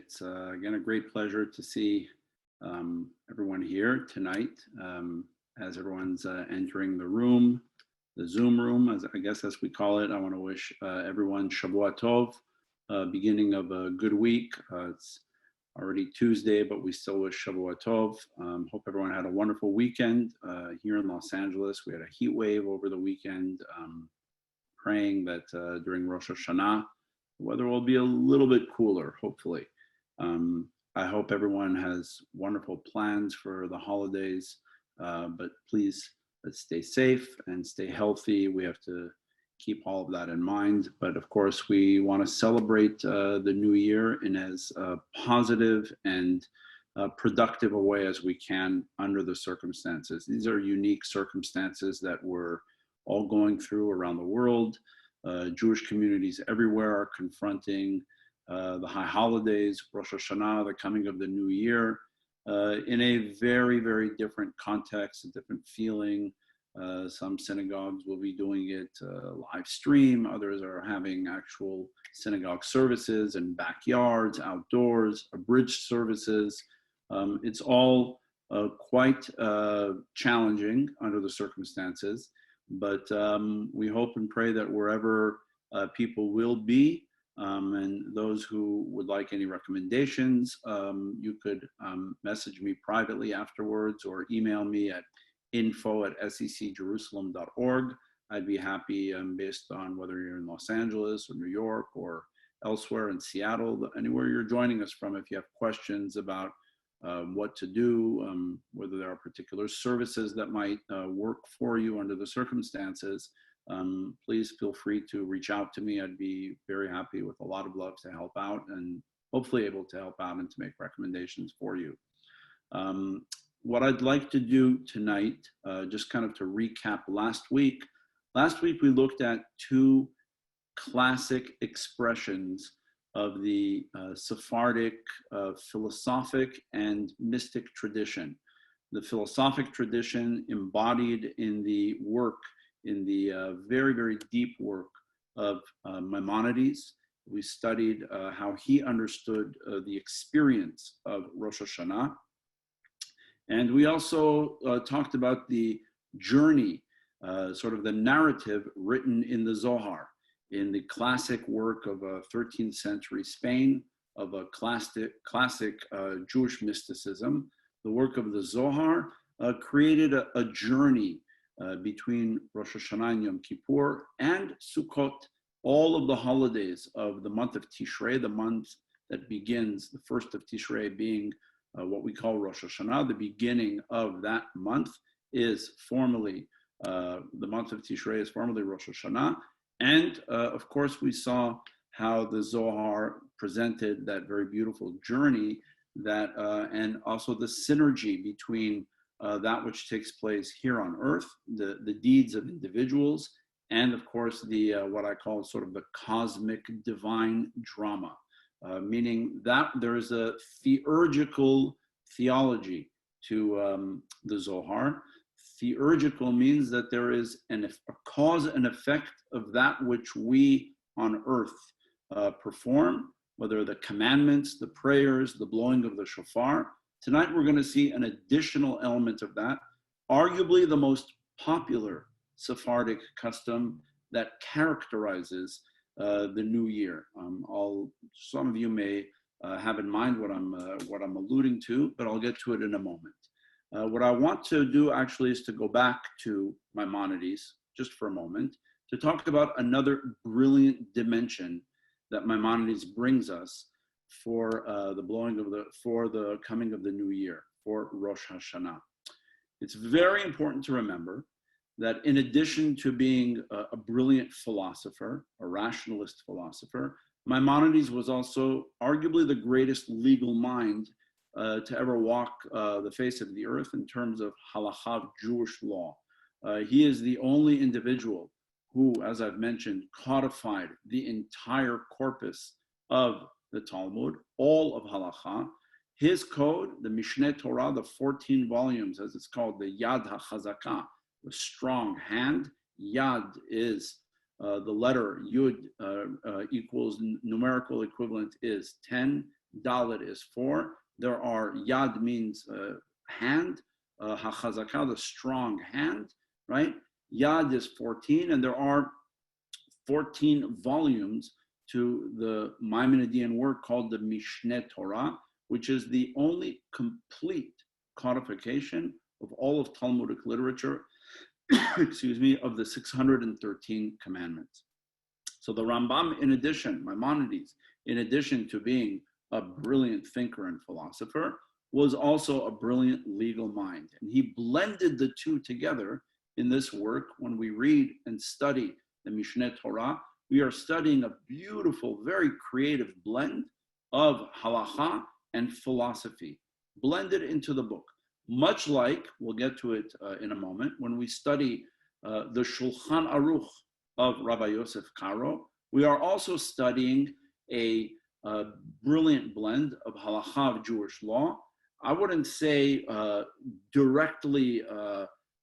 It's again a great pleasure to see everyone here tonight. As everyone's entering the room, the Zoom room, as we call it, I want to wish everyone Shavua Tov, beginning of a good week. It's already Tuesday, but we still wish Shavua Tov. Hope everyone had a wonderful weekend here in Los Angeles. We had a heat wave over the weekend. Praying that during Rosh Hashanah, the weather will be a little bit cooler, hopefully. I hope everyone has wonderful plans for the holidays, but please let's stay safe and stay healthy. We have to keep all of that in mind. But of course, we want to celebrate the new year in as positive and productive a way as we can under the circumstances. These are unique circumstances that we're all going through around the world. Jewish communities everywhere are confronting the high holidays, Rosh Hashanah, the coming of the new year, in a very, very different context, a different feeling. Some synagogues will be doing it live stream. Others are having actual synagogue services in backyards, outdoors, abridged services. It's all quite challenging under the circumstances. But we hope and pray that wherever people will be, and those who would like any recommendations, you could message me privately afterwards or email me at info@secjerusalem.org. I'd be happy, based on whether you're in Los Angeles or New York or elsewhere in Seattle, anywhere you're joining us from, if you have questions about what to do, whether there are particular services that might work for you under the circumstances, please feel free to reach out to me. I'd be very happy with a lot of love to help out and hopefully able to help out and to make recommendations for you. What I'd like to do tonight, just kind of to recap last week we looked at two classic expressions of the Sephardic philosophic and mystic tradition. The philosophic tradition embodied in the work, in the very, very deep work of Maimonides. We studied how he understood the experience of Rosh Hashanah. And we also talked about the journey, sort of the narrative written in the Zohar, in the classic work of 13th century Spain, of a classic Jewish mysticism. The work of the Zohar created a journey between Rosh Hashanah and Yom Kippur and Sukkot, all of the holidays of the month of Tishrei, the month that begins, the first of Tishrei being what we call Rosh Hashanah. The beginning of that month is formally, the month of Tishrei is formally Rosh Hashanah. And of course, we saw how the Zohar presented that very beautiful journey that, and also the synergy between that which takes place here on earth, the deeds of individuals, and of course, the what I call sort of the cosmic divine drama, meaning that there is a theurgical theology to the Zohar. Theurgical means that there is a cause and effect of that which we on earth perform, whether the commandments, the prayers, the blowing of the shofar. Tonight we're going to see an additional element of that, arguably the most popular Sephardic custom that characterizes the new year. Some of you may have in mind what I'm alluding to, but I'll get to it in a moment. What I want to do actually is to go back to Maimonides just for a moment to talk about another brilliant dimension that Maimonides brings us for the coming of the new year, for Rosh Hashanah. It's very important to remember that in addition to being a brilliant philosopher, a rationalist philosopher, Maimonides was also arguably the greatest legal mind to ever walk the face of the earth in terms of halakha, Jewish law. He is the only individual who, as I've mentioned, codified the entire corpus of the Talmud, all of halakha. His code, the Mishneh Torah, the 14 volumes, as it's called, the Yad HaChazakah, the strong hand. Yad is the letter Yud equals numerical equivalent is 10. Dalet is 4. There are Yad means hand, HaChazakah, the strong hand, right? Yad is 14, and there are 14 volumes to the Maimonidean work called the Mishneh Torah, which is the only complete codification of all of Talmudic literature, excuse me, of the 613 commandments. So the Rambam, in addition, Maimonides, in addition to being a brilliant thinker and philosopher, was also a brilliant legal mind. And he blended the two together in this work. When we read and study the Mishneh Torah, we are studying a beautiful, very creative blend of halacha and philosophy, blended into the book. Much like, we'll get to it in a moment, when we study the Shulchan Aruch of Rabbi Yosef Karo, we are also studying a brilliant blend of halacha of Jewish law. I wouldn't say directly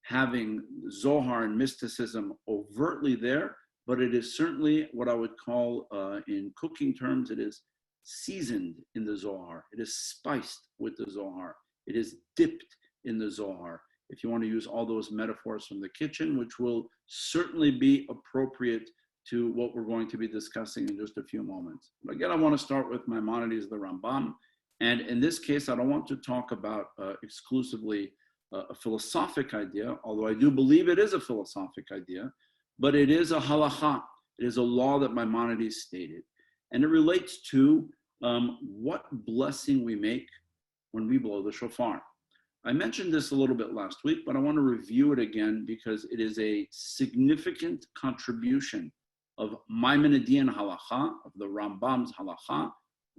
having Zohar and mysticism overtly there, but it is certainly what I would call, in cooking terms, it is seasoned in the Zohar. It is spiced with the Zohar. It is dipped in the Zohar, if you want to use all those metaphors from the kitchen, which will certainly be appropriate to what we're going to be discussing in just a few moments. But again, I want to start with Maimonides, the Rambam. And in this case, I don't want to talk about exclusively a philosophic idea, although I do believe it is a philosophic idea, but it is a halacha. It is a law that Maimonides stated. And it relates to what blessing we make when we blow the shofar. I mentioned this a little bit last week, but I want to review it again because it is a significant contribution of Maimonidean halacha, of the Rambam's halacha,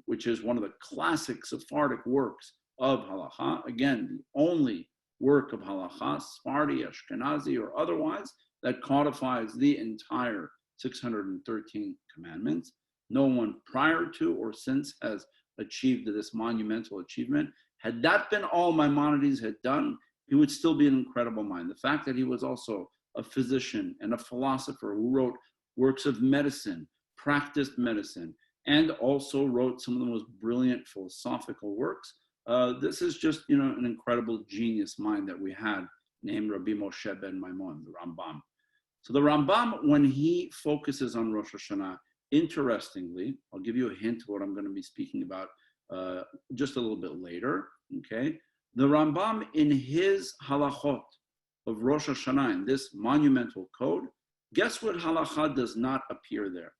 which is one of the classic Sephardic works of halacha. Again, the only work of halacha, Sephardi, Ashkenazi, or otherwise, that codifies the entire 613 commandments. No one prior to or since has achieved this monumental achievement. Had that been all Maimonides had done, he would still be an incredible mind. The fact that he was also a physician and a philosopher who wrote works of medicine, practiced medicine, and also wrote some of the most brilliant philosophical works. This is just, an incredible genius mind that we had, named Rabbi Moshe ben Maimon, the Rambam. So the Rambam, when he focuses on Rosh Hashanah, interestingly, I'll give you a hint of what I'm going to be speaking about just a little bit later, okay? The Rambam, in his halachot of Rosh Hashanah, in this monumental code, guess what halacha does not appear there?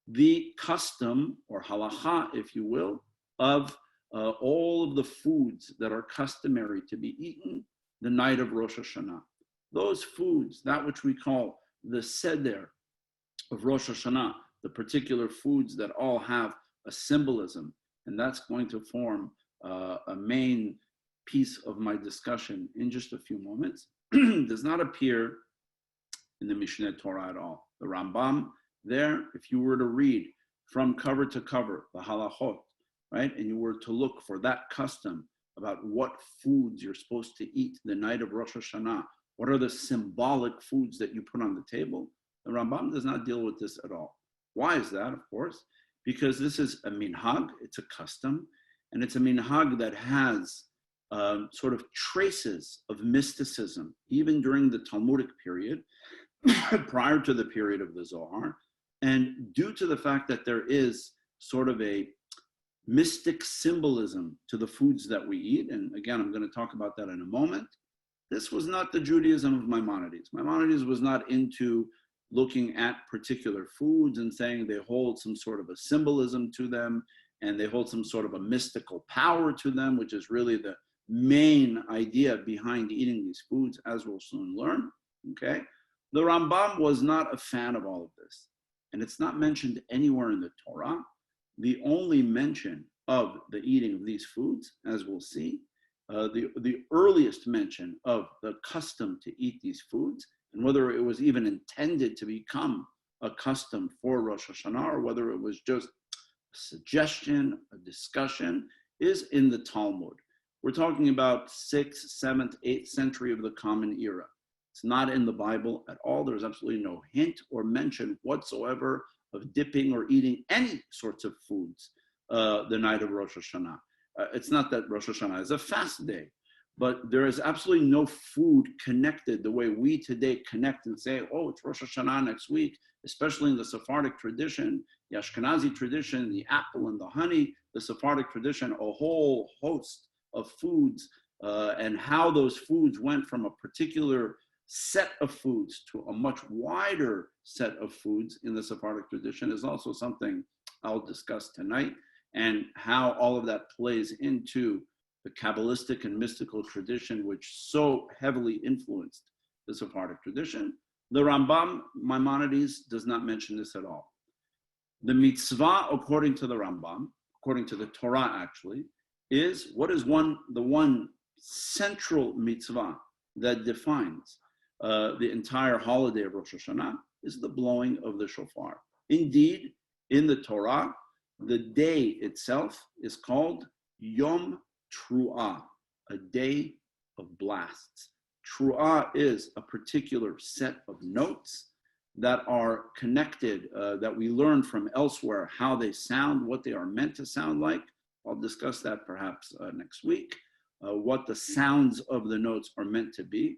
The custom, or halacha, if you will, of all of the foods that are customary to be eaten the night of Rosh Hashanah. Those foods, that which we call the seder of Rosh Hashanah, the particular foods that all have a symbolism, and that's going to form a main piece of my discussion in just a few moments, does not appear in the Mishneh Torah at all. The Rambam there, if you were to read from cover to cover the halachot, right, and you were to look for that custom about what foods you're supposed to eat the night of Rosh Hashanah, what are the symbolic foods that you put on the table, the Rambam does not deal with this at all. Why is that? Of course, because this is a minhag, it's a custom, and it's a minhag that has sort of traces of mysticism, even during the Talmudic period, prior to the period of the Zohar. And due to the fact that there is sort of a mystic symbolism to the foods that we eat, and again, I'm going to talk about that in a moment, this was not the Judaism of Maimonides. Maimonides was not into looking at particular foods and saying they hold some sort of a symbolism to them and they hold some sort of a mystical power to them, which is really the main idea behind eating these foods, as we'll soon learn, okay? The Rambam was not a fan of all of this, and it's not mentioned anywhere in the Torah. The only mention of the eating of these foods, as we'll see, the earliest mention of the custom to eat these foods, and whether it was even intended to become a custom for Rosh Hashanah, or whether it was just a suggestion, a discussion, is in the Talmud. We're talking about 6th, 7th, 8th century of the Common Era. It's not in the Bible at all. There's absolutely no hint or mention whatsoever of dipping or eating any sorts of foods the night of Rosh Hashanah. It's not that Rosh Hashanah is a fast day, but there is absolutely no food connected the way we today connect and say, oh, it's Rosh Hashanah next week, especially in the Sephardic tradition, the Ashkenazi tradition, the apple and the honey, the Sephardic tradition, a whole host of foods, and how those foods went from a particular set of foods to a much wider set of foods in the Sephardic tradition is also something I'll discuss tonight, and how all of that plays into the Kabbalistic and mystical tradition, which so heavily influenced the Sephardic tradition. The Rambam, Maimonides, does not mention this at all. The mitzvah, according to the Rambam, according to the Torah actually, is what is the one central mitzvah that defines the entire holiday of Rosh Hashanah is the blowing of the shofar. Indeed, in the Torah, the day itself is called Yom Tru'ah, a day of blasts. Tru'ah is a particular set of notes that are connected, that we learn from elsewhere, how they sound, what they are meant to sound like. I'll discuss that perhaps next week, what the sounds of the notes are meant to be.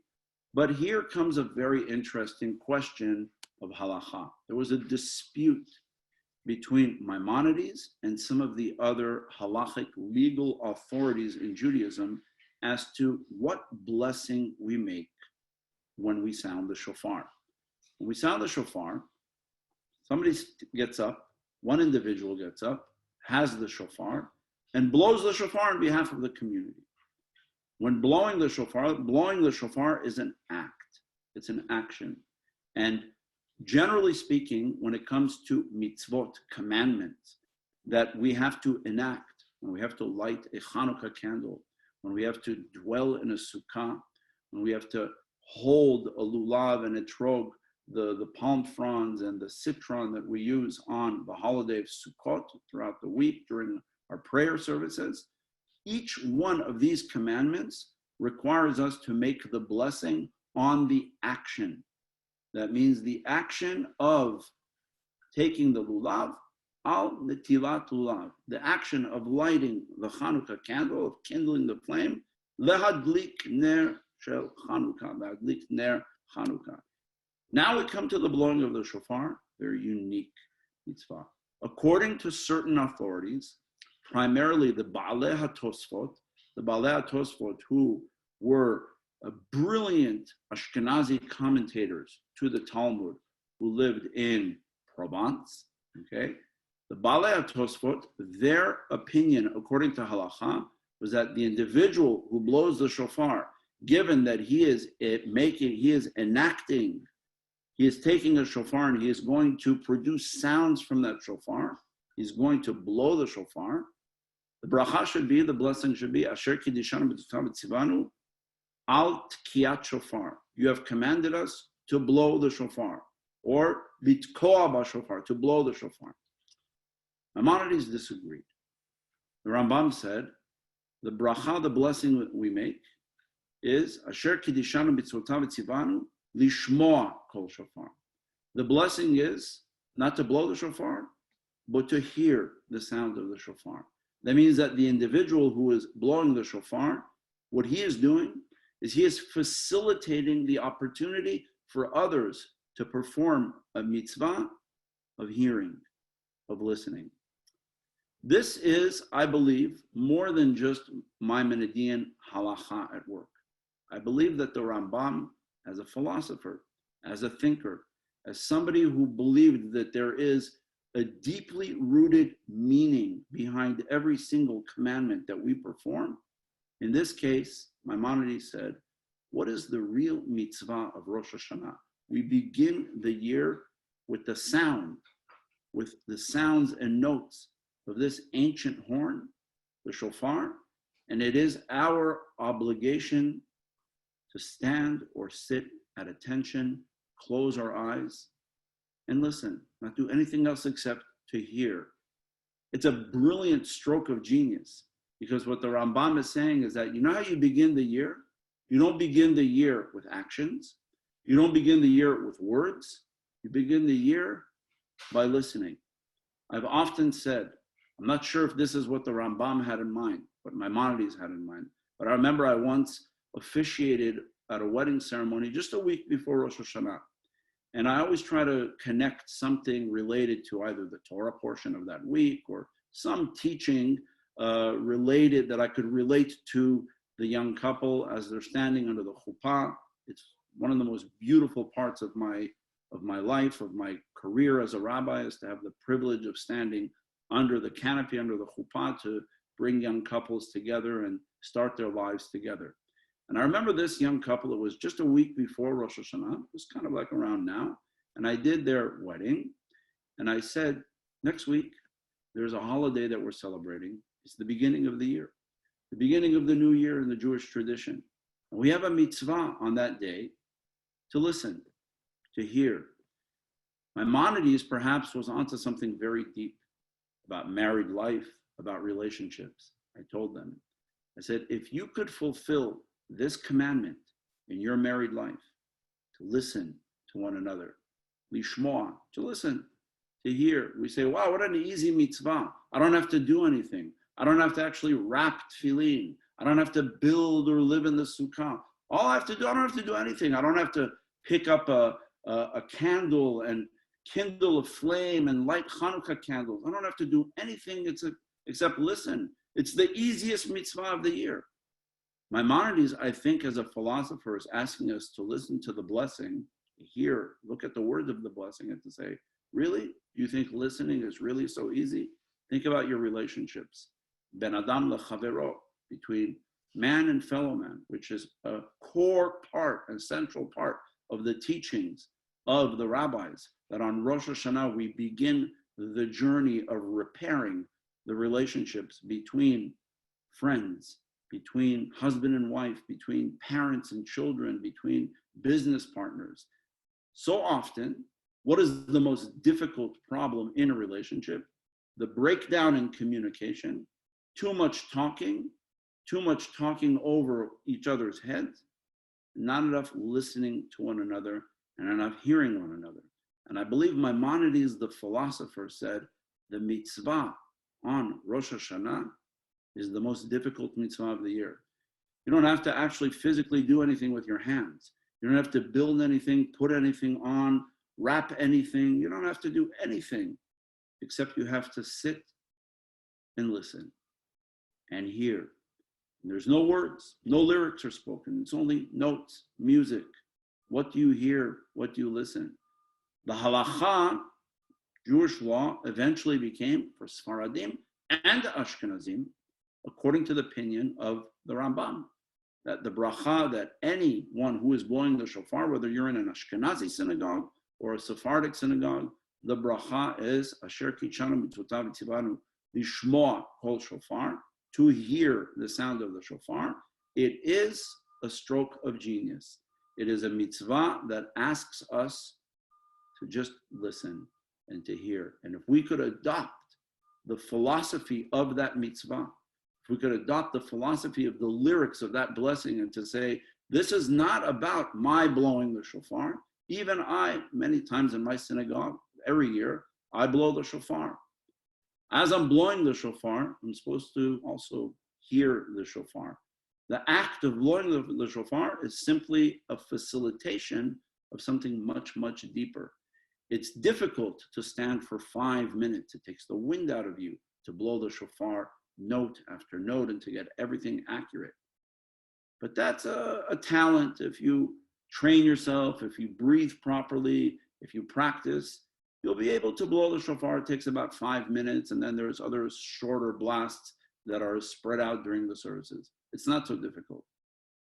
But here comes a very interesting question of halakha. There was a dispute between Maimonides and some of the other halachic legal authorities in Judaism as to what blessing we make when we sound the shofar. When we sound the shofar, somebody gets up, one individual gets up, has the shofar, and blows the shofar on behalf of the community. When blowing the shofar is an act. It's an action. And generally speaking, when it comes to mitzvot, commandments, that we have to enact, when we have to light a Hanukkah candle, when we have to dwell in a sukkah, when we have to hold a lulav and etrog, the palm fronds and the citron that we use on the holiday of Sukkot throughout the week during our prayer services, each one of these commandments requires us to make the blessing on the action. That means the action of taking the lulav, al netilat lulav, the action of lighting the Hanukkah candle, of kindling the flame, lehadlik ner shel Hanukkah, lehadlik ner Hanukkah. Now we come to the blowing of the shofar, very unique mitzvah. According to certain authorities, primarily the Baalei HaTosfot, who were brilliant Ashkenazi commentators to the Talmud, who lived in Provence, okay? The Baalei HaTosfot, their opinion, according to halakha, was that the individual who blows the shofar, given that he is enacting, he is taking a shofar and he is going to produce sounds from that shofar, he's going to blow the shofar, the bracha should be, the blessing should be, Asher Kiddishanu B'Tzivanu, Al Tkiyat Shofar. You have commanded us to blow the shofar, or Bitkoa B'Shofar, to blow the shofar. Maimonides disagreed. The Rambam said, the bracha, the blessing that we make, is Asher Kiddishanu B'Tzivanu Lishmoa Kol Shofar. The blessing is not to blow the shofar, but to hear the sound of the shofar. That means that the individual who is blowing the shofar, what he is doing is he is facilitating the opportunity for others to perform a mitzvah of hearing, of listening. This is, I believe, more than just Maimonidean halakha at work. I believe that the Rambam, as a philosopher, as a thinker, as somebody who believed that there is a deeply rooted meaning behind every single commandment that we perform. In this case, Maimonides said, what is the real mitzvah of Rosh Hashanah? We begin the year with the sound, with the sounds and notes of this ancient horn, the shofar, and it is our obligation to stand or sit at attention, close our eyes, and listen, not do anything else except to hear. It's a brilliant stroke of genius, because what the Rambam is saying is that, you know how you begin the year? You don't begin the year with actions. You don't begin the year with words. You begin the year by listening. I've often said, I'm not sure if this is what the Rambam had in mind, what Maimonides had in mind. But I remember I once officiated at a wedding ceremony just a week before Rosh Hashanah. And I always try to connect something related to either the Torah portion of that week or some teaching related that I could relate to the young couple as they're standing under the chuppah. It's one of the most beautiful parts of my life, of my career as a rabbi, is to have the privilege of standing under the canopy, under the chuppah, to bring young couples together and start their lives together. And I remember this young couple, it was just a week before Rosh Hashanah, it was kind of like around now, and I did their wedding, and I said, next week, there's a holiday that we're celebrating. It's the beginning of the year, the beginning of the new year in the Jewish tradition. And we have a mitzvah on that day to listen, to hear. Maimonides perhaps was onto something very deep about married life, about relationships. I told them, I said, if you could fulfill this commandment in your married life, to listen to one another, lishmoa, to listen, to hear. We say, wow, what an easy mitzvah. I don't have to do anything. I don't have to actually wrap tefillin. I don't have to build or live in the sukkah. All I have to do, I don't have to do anything. I don't have to pick up a candle and kindle a flame and light Hanukkah candles. I don't have to do anything except listen. It's the easiest mitzvah of the year. Maimonides, I think, as a philosopher, is asking us to listen to the blessing, hear, look at the words of the blessing, and to say, really? Do you think listening is really so easy? Think about your relationships. Ben Adam lechavero, between man and fellow man, which is a core part, a central part of the teachings of the rabbis, that on Rosh Hashanah we begin the journey of repairing the relationships between friends, between husband and wife, between parents and children, between business partners. So often, what is the most difficult problem in a relationship? The breakdown in communication, too much talking over each other's heads, not enough listening to one another and enough hearing one another. And I believe Maimonides, the philosopher, said the mitzvah on Rosh Hashanah is the most difficult mitzvah of the year. You don't have to actually physically do anything with your hands. You don't have to build anything, put anything on, wrap anything. You don't have to do anything, except you have to sit and listen and hear. And there's no words, no lyrics are spoken. It's only notes, music. What do you hear? What do you listen? The halacha, Jewish law, eventually became, for Sephardim and Ashkenazim, according to the opinion of the Rambam, that the bracha that anyone who is blowing the shofar, whether you're in an Ashkenazi synagogue or a Sephardic synagogue, the bracha is Asher kichanu mitzvotav v'tzivanu lishmoa kol shofar, to hear the sound of the shofar. It is a stroke of genius. It is a mitzvah that asks us to just listen and to hear. And if we could adopt the philosophy of that mitzvah, if we could adopt the philosophy of the lyrics of that blessing and to say, this is not about my blowing the shofar. Even I, many times in my synagogue, every year, I blow the shofar. As I'm blowing the shofar, I'm supposed to also hear the shofar. The act of blowing the shofar is simply a facilitation of something much, much deeper. It's difficult to stand for 5 minutes. It takes the wind out of you to blow the shofar note after note and to get everything accurate. But that's a talent. If you train yourself, if you breathe properly, if you practice, you'll be able to blow the shofar. It takes about 5 minutes, and then there's other shorter blasts that are spread out during the services. It's not so difficult.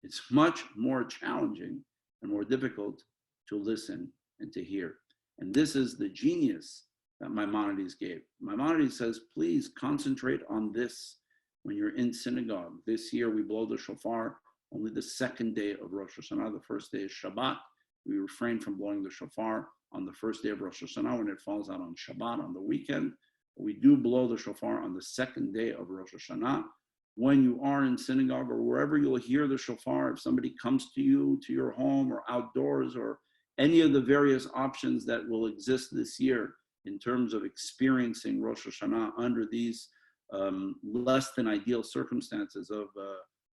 It's much more challenging and more difficult to listen and to hear. And this is the genius that Maimonides gave. Maimonides says, please concentrate on this when you're in synagogue. This year we blow the shofar only the second day of Rosh Hashanah. The first day is Shabbat. We refrain from blowing the shofar on the first day of Rosh Hashanah when it falls out on Shabbat, on the weekend. We do blow the shofar on the second day of Rosh Hashanah. When you are in synagogue or wherever you'll hear the shofar, if somebody comes to you, to your home or outdoors, or any of the various options that will exist this year in terms of experiencing Rosh Hashanah under these less than ideal circumstances of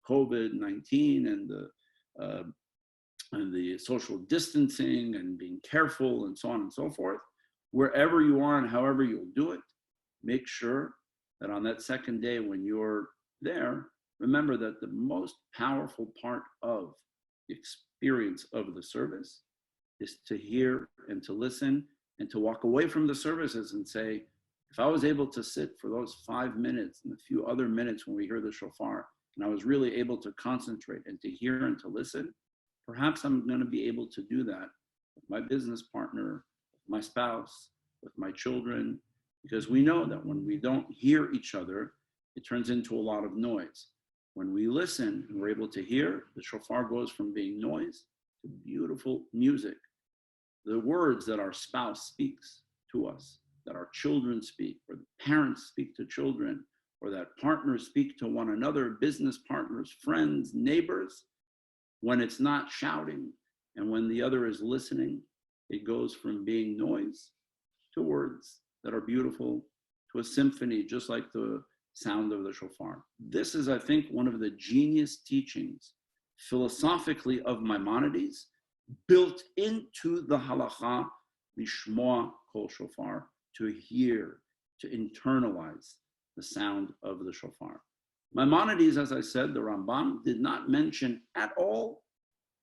COVID-19 and the social distancing and being careful and so on and so forth, wherever you are and however you'll do it, make sure that on that second day when you're there, remember that the most powerful part of the experience of the service is to hear and to listen and to walk away from the services and say, if I was able to sit for those 5 minutes and a few other minutes when we hear the shofar, and I was really able to concentrate and to hear and to listen, perhaps I'm going to be able to do that with my business partner, with my spouse, with my children, because we know that when we don't hear each other, it turns into a lot of noise. When we listen and we're able to hear, the shofar goes from being noise to beautiful music. The words that our spouse speaks to us, that our children speak, or the parents speak to children, or that partners speak to one another, business partners, friends, neighbors, when it's not shouting and when the other is listening, it goes from being noise to words that are beautiful, to a symphony, just like the sound of the shofar. This is, I think, one of the genius teachings philosophically of Maimonides, built into the halacha, lishmoa kol shofar, to hear, to internalize the sound of the shofar. Maimonides, as I said, the Rambam, did not mention at all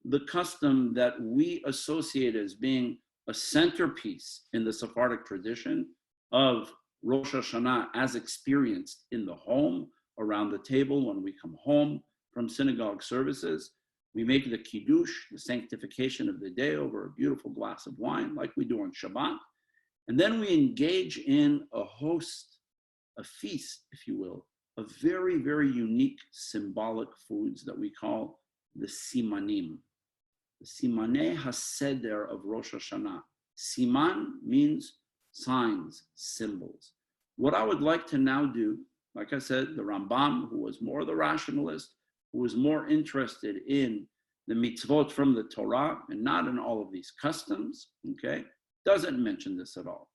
the custom that we associate as being a centerpiece in the Sephardic tradition of Rosh Hashanah as experienced in the home, around the table when we come home from synagogue services. We make the kiddush, the sanctification of the day, over a beautiful glass of wine, like we do on Shabbat. And then we engage in a host, a feast, if you will, of very, very unique symbolic foods that we call the simanim. The simanei haseder of Rosh Hashanah. Siman means signs, symbols. What I would like to now do, like I said, the Rambam, who was more the rationalist, who was more interested in the mitzvot from the Torah and not in all of these customs, okay, doesn't mention this at all.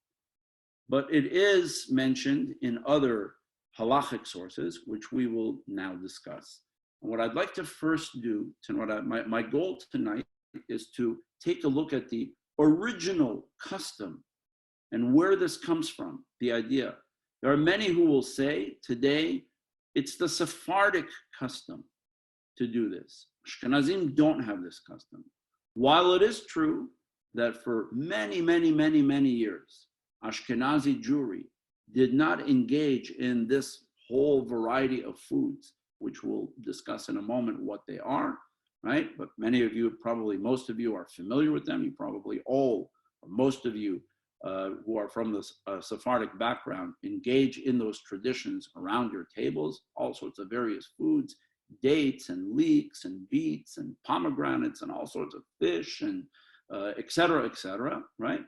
But it is mentioned in other halachic sources, which we will now discuss. And what I'd like to first do, my goal tonight is to take a look at the original custom and where this comes from, the idea. There are many who will say today it's the Sephardic custom to do this. Ashkenazim don't have this custom. While it is true that for many, many, many, many years, Ashkenazi Jewry did not engage in this whole variety of foods, which we'll discuss in a moment what they are, right? But many of you, probably most of you, are familiar with them. You probably all, or most of you who are from the Sephardic background, engage in those traditions around your tables, all sorts of various foods, dates and leeks and beets and pomegranates and all sorts of fish and et cetera, right?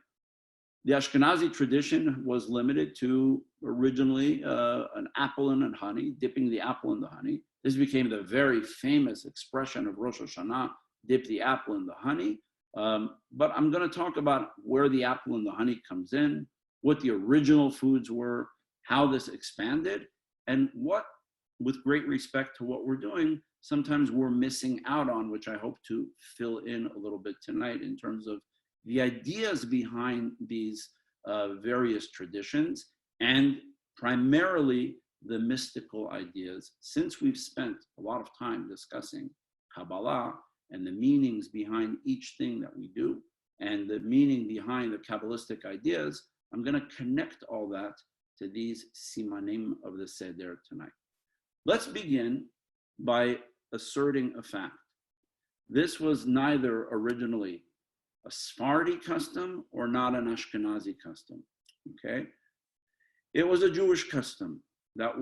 The Ashkenazi tradition was limited to originally an apple and honey, dipping the apple in the honey. This became the very famous expression of Rosh Hashanah, dip the apple in the honey. But I'm going to talk about where the apple and the honey comes in, what the original foods were, how this expanded, and what, with great respect to what we're doing, sometimes we're missing out on, which I hope to fill in a little bit tonight in terms of the ideas behind these various traditions, and primarily the mystical ideas. Since we've spent a lot of time discussing Kabbalah and the meanings behind each thing that we do, and the meaning behind the Kabbalistic ideas, I'm going to connect all that to these simanim of the Seder tonight. Let's begin by asserting a fact. This was neither originally a Sephardi custom or not an Ashkenazi custom, okay? It was a Jewish custom that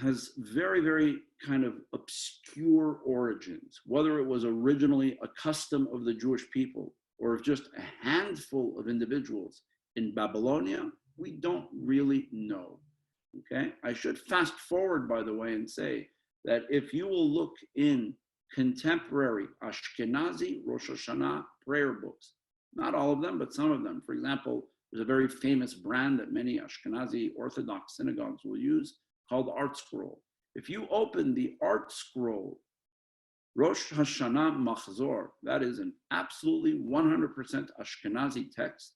has very, very kind of obscure origins. Whether it was originally a custom of the Jewish people or of just a handful of individuals in Babylonia, we don't really know, okay? I should fast forward, by the way, and say that if you will look in contemporary Ashkenazi Rosh Hashanah prayer books, not all of them, but some of them. For example, There's a very famous brand that many Ashkenazi Orthodox synagogues will use called Art Scroll. If you open the Art Scroll, Rosh Hashanah Machzor, that is an absolutely 100% Ashkenazi text,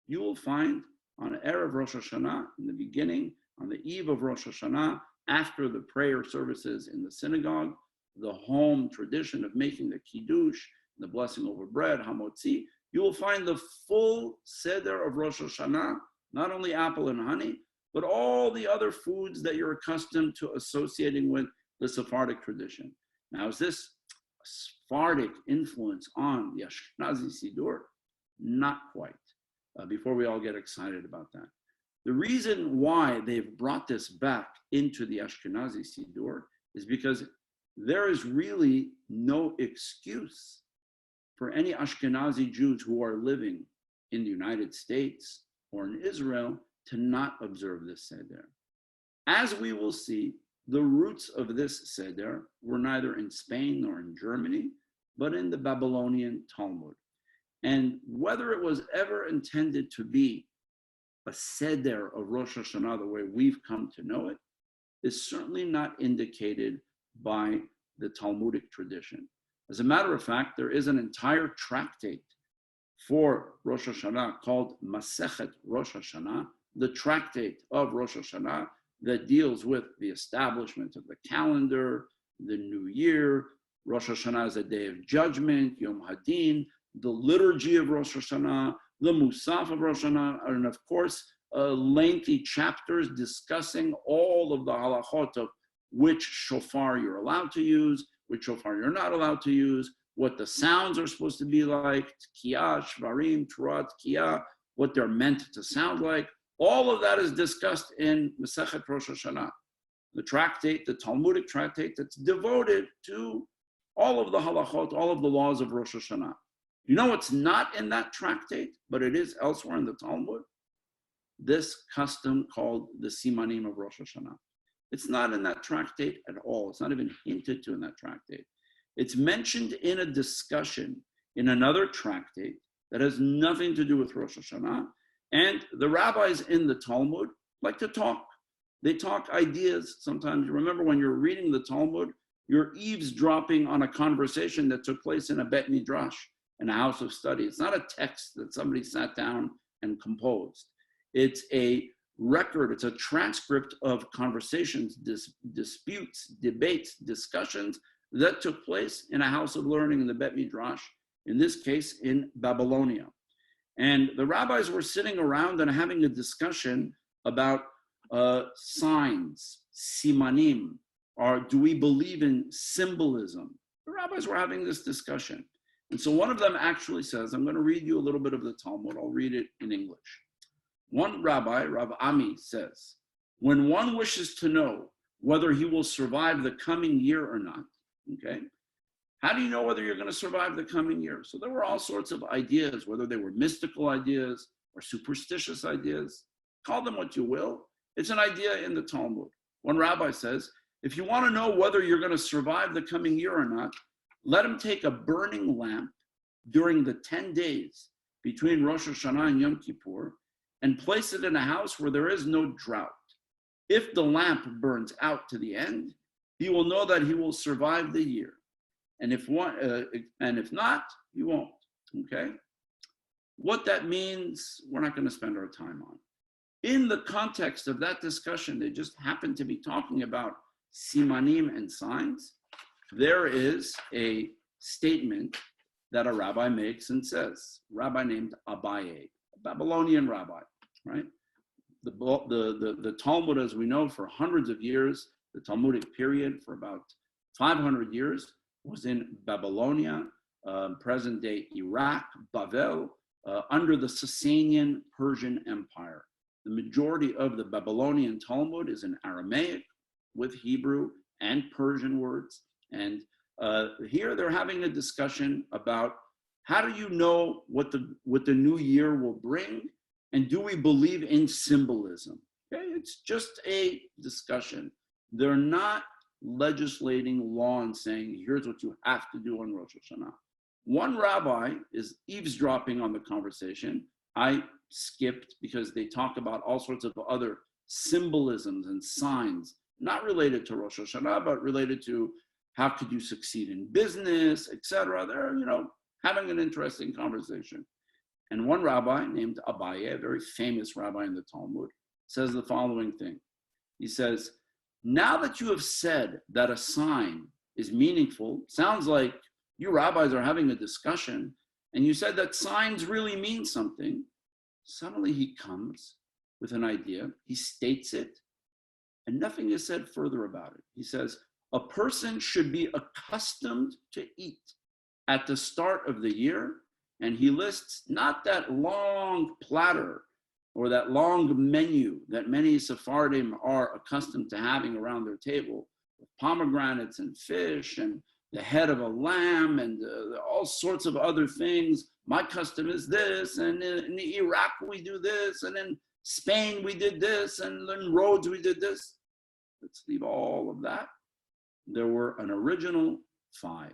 you will find on Erev Rosh Hashanah, in the beginning, on the eve of Rosh Hashanah, after the prayer services in the synagogue, the home tradition of making the Kiddush, the blessing over bread, Hamotzi, you will find the full Seder of Rosh Hashanah, not only apple and honey, but all the other foods that you're accustomed to associating with the Sephardic tradition. Now, is this a Sephardic influence on the Ashkenazi Siddur? Not quite, before we all get excited about that. The reason why they've brought this back into the Ashkenazi Siddur is because there is really no excuse for any Ashkenazi Jews who are living in the United States or in Israel to not observe this Seder. As we will see, the roots of this Seder were neither in Spain nor in Germany, but in the Babylonian Talmud. And whether it was ever intended to be a Seder of Rosh Hashanah the way we've come to know it, is certainly not indicated by the Talmudic tradition. As a matter of fact, there is an entire tractate for Rosh Hashanah called Masechet Rosh Hashanah, the tractate of Rosh Hashanah that deals with the establishment of the calendar, the new year. Rosh Hashanah is a day of judgment, Yom Hadin, the liturgy of Rosh Hashanah, the Musaf of Rosh Hashanah, and of course, lengthy chapters discussing all of the halachot of which shofar you're allowed to use, which shofar you're not allowed to use, what the sounds are supposed to be like, tkiyah, shvarim, truat, tkiyah, what they're meant to sound like. All of that is discussed in Masechet Rosh Hashanah, the tractate, the Talmudic tractate that's devoted to all of the halachot, all of the laws of Rosh Hashanah. You know what's not in that tractate, but it is elsewhere in the Talmud? This custom called the Simanim of Rosh Hashanah. It's not in that tractate at all. It's not even hinted to in that tractate. It's mentioned in a discussion in another tractate that has nothing to do with Rosh Hashanah. And the rabbis in the Talmud like to talk. They talk ideas. Sometimes, remember when you're reading the Talmud, you're eavesdropping on a conversation that took place in a Bet Midrash, in a house of study. It's not a text that somebody sat down and composed. It's a record, it's a transcript of conversations, disputes, debates, discussions that took place in a house of learning in the Bet Midrash, in this case in Babylonia. And the rabbis were sitting around and having a discussion about signs, simanim, or do we believe in symbolism? The rabbis were having this discussion. And so one of them actually says, I'm going to read you a little bit of the Talmud. I'll read it in English. One rabbi, Rav Ami, says, when one wishes to know whether he will survive the coming year or not, okay, how do you know whether you're going to survive the coming year? So there were all sorts of ideas, whether they were mystical ideas or superstitious ideas. Call them what you will. It's an idea in the Talmud. One rabbi says, if you want to know whether you're going to survive the coming year or not, let him take a burning lamp during the 10 days between Rosh Hashanah and Yom Kippur and place it in a house where there is no drought. If the lamp burns out to the end, he will know that he will survive the year. And if not, he won't, okay? What that means, we're not going to spend our time on. In the context of that discussion, they just happen to be talking about simanim and signs. There is a statement that a rabbi makes and says, a rabbi named Abaye, a Babylonian rabbi, right? The Talmud, as we know, for hundreds of years, the Talmudic period for about 500 years was in Babylonia, present-day Iraq, Bavel, under the Sasanian Persian Empire. The majority of the Babylonian Talmud is in Aramaic with Hebrew and Persian words. And here they're having a discussion about how do you know what the new year will bring, and do we believe in symbolism? Okay, it's just a discussion. They're not legislating law and saying, here's what you have to do on Rosh Hashanah. One rabbi is eavesdropping on the conversation, I skipped because they talk about all sorts of other symbolisms and signs, not related to Rosh Hashanah, but related to how could you succeed in business, etc. They're, having an interesting conversation. And one rabbi named Abaye, a very famous rabbi in the Talmud, says the following thing. He says, now that you have said that a sign is meaningful, sounds like you rabbis are having a discussion, and you said that signs really mean something. Suddenly he comes with an idea, he states it, and nothing is said further about it. He says, a person should be accustomed to eat at the start of the year, and he lists not that long platter or that long menu that many Sephardim are accustomed to having around their table, with pomegranates and fish and the head of a lamb and all sorts of other things. My custom is this, and in Iraq we do this, and in Spain we did this, and in Rhodes we did this. Let's leave all of that. There were an original five.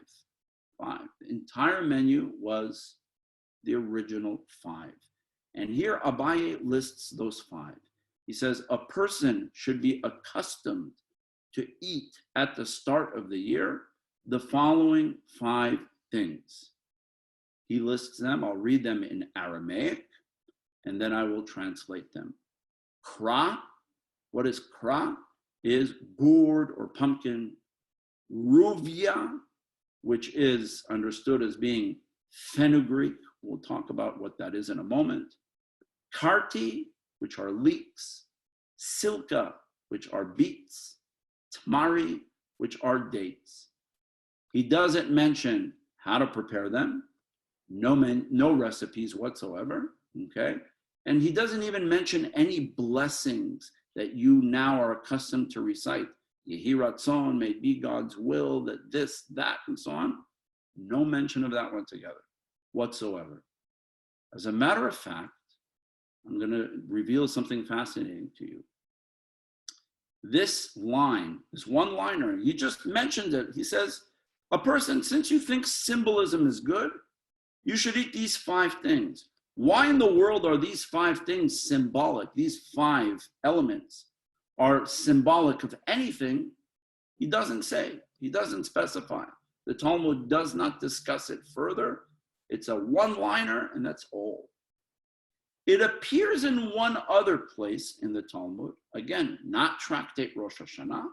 The entire menu was the original five. And here Abaye lists those five. He says, a person should be accustomed to eat at the start of the year the following five things. He lists them. I'll read them in Aramaic, and then I will translate them. Kra, what is kra? Is gourd or pumpkin. Ruvia, which is understood as being fenugreek. We'll talk about what that is in a moment. Karti, which are leeks. Silka, which are beets. Tamari, which are dates. He doesn't mention how to prepare them. No recipes whatsoever, okay? And he doesn't even mention any blessings that you now are accustomed to recite. Yehi Ratzon, may be God's will, that this, that, and so on. No mention of that whatsoever. As a matter of fact, I'm going to reveal something fascinating to you. This line, this one-liner, he just mentioned it. He says, a person, since you think symbolism is good, you should eat these five things. Why in the world are these five things symbolic? These five elements are symbolic of anything. He doesn't say, he doesn't specify. The Talmud does not discuss it further. It's a one-liner, and that's all. It appears in one other place in the Talmud, again, not tractate Rosh Hashanah.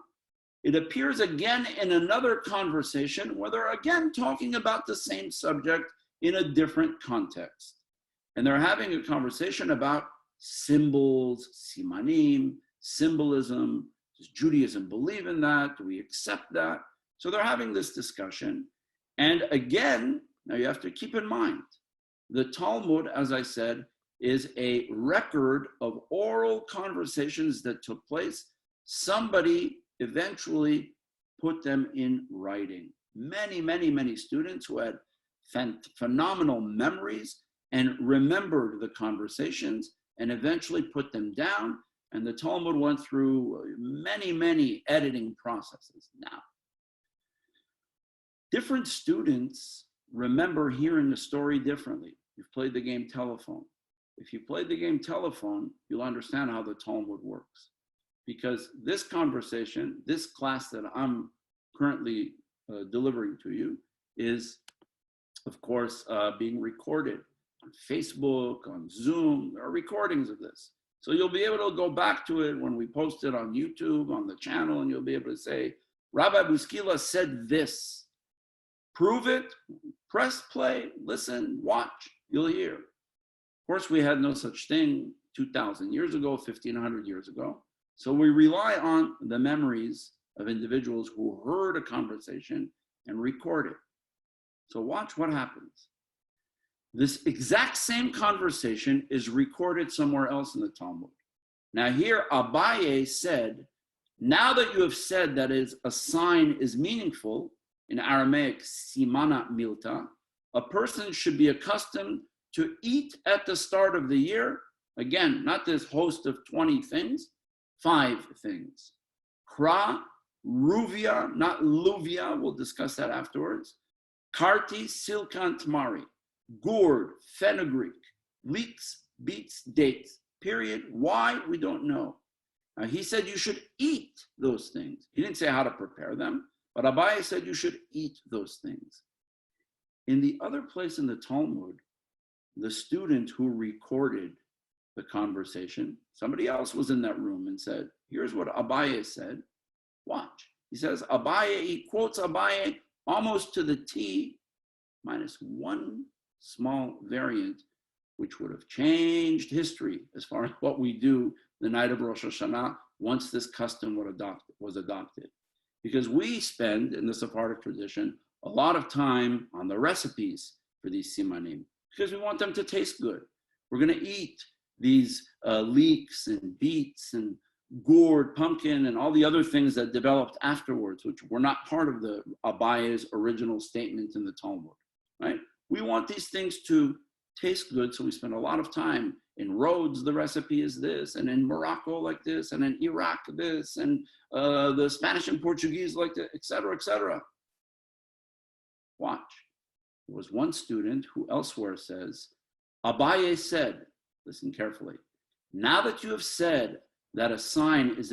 It appears again in another conversation where they're again talking about the same subject in a different context. And they're having a conversation about symbols, simanim, symbolism. Does Judaism believe in that? Do we accept that? So they're having this discussion. And again, now you have to keep in mind, the Talmud, as I said, is a record of oral conversations that took place. Somebody eventually put them in writing. Many students who had phenomenal memories and remembered the conversations and eventually put them down. And the Talmud went through many editing processes. Now, different students remember hearing the story differently. You've played the game telephone. If you played the game telephone, you'll understand how the Talmud works. Because this conversation, this class that I'm currently delivering to you is, of course, being recorded on Facebook, on Zoom. There are recordings of this. So you'll be able to go back to it when we post it on YouTube, on the channel, and you'll be able to say, Rabbi Bouskila said this. Prove it, press play, listen, watch, you'll hear. Of course, we had no such thing 2,000 years ago, 1,500 years ago. So we rely on the memories of individuals who heard a conversation and record it. So watch what happens. This exact same conversation is recorded somewhere else in the Talmud. Now here, Abaye said, now that you have said that a sign is meaningful, in Aramaic, simana milta, a person should be accustomed to eat at the start of the year. Again, not this host of 20 things, 5 things. Kra, ruvia, not luvia, we'll discuss that afterwards. Karti, silkan, tamari. Gourd, fenugreek, leeks, beets, dates, period. Why? We don't know. He said you should eat those things. He didn't say how to prepare them, but Abaye said you should eat those things. In the other place in the Talmud, the student who recorded the conversation, somebody else was in that room and said, here's what Abaye said. Watch. He says, Abaye, he quotes Abaye almost to the T, minus one small variant, which would have changed history as far as what we do the night of Rosh Hashanah once this custom was adopted. Because we spend, in the Sephardic tradition, a lot of time on the recipes for these simanim, because we want them to taste good. We're going to eat these leeks and beets and gourd, pumpkin, and all the other things that developed afterwards, which were not part of the Abaye's original statement in the Talmud, right? We want these things to taste good, so we spend a lot of time in Rhodes, the recipe is this, and in Morocco like this, and in Iraq this, and the Spanish and Portuguese like that, et cetera, et cetera. Watch. There was one student who elsewhere says, Abaye said, listen carefully, now that you have said that a sign is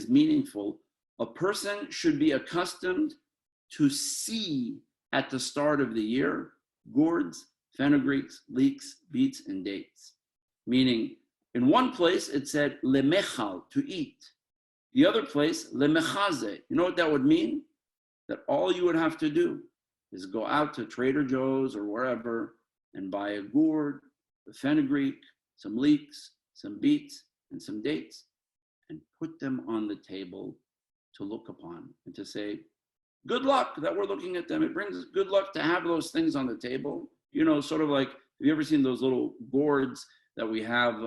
meaningful, a person should be accustomed to see at the start of the year gourds, fenugreeks, leeks, beets, and dates. Meaning, in one place it said lemechal, to eat. The other place, lemechaze. You know what that would mean? That all you would have to do is go out to Trader Joe's or wherever and buy a gourd, a fenugreek, some leeks, some beets, and some dates, and put them on the table to look upon and to say, good luck that we're looking at them. It brings us good luck to have those things on the table. You know, sort of like, have you ever seen those little gourds that we have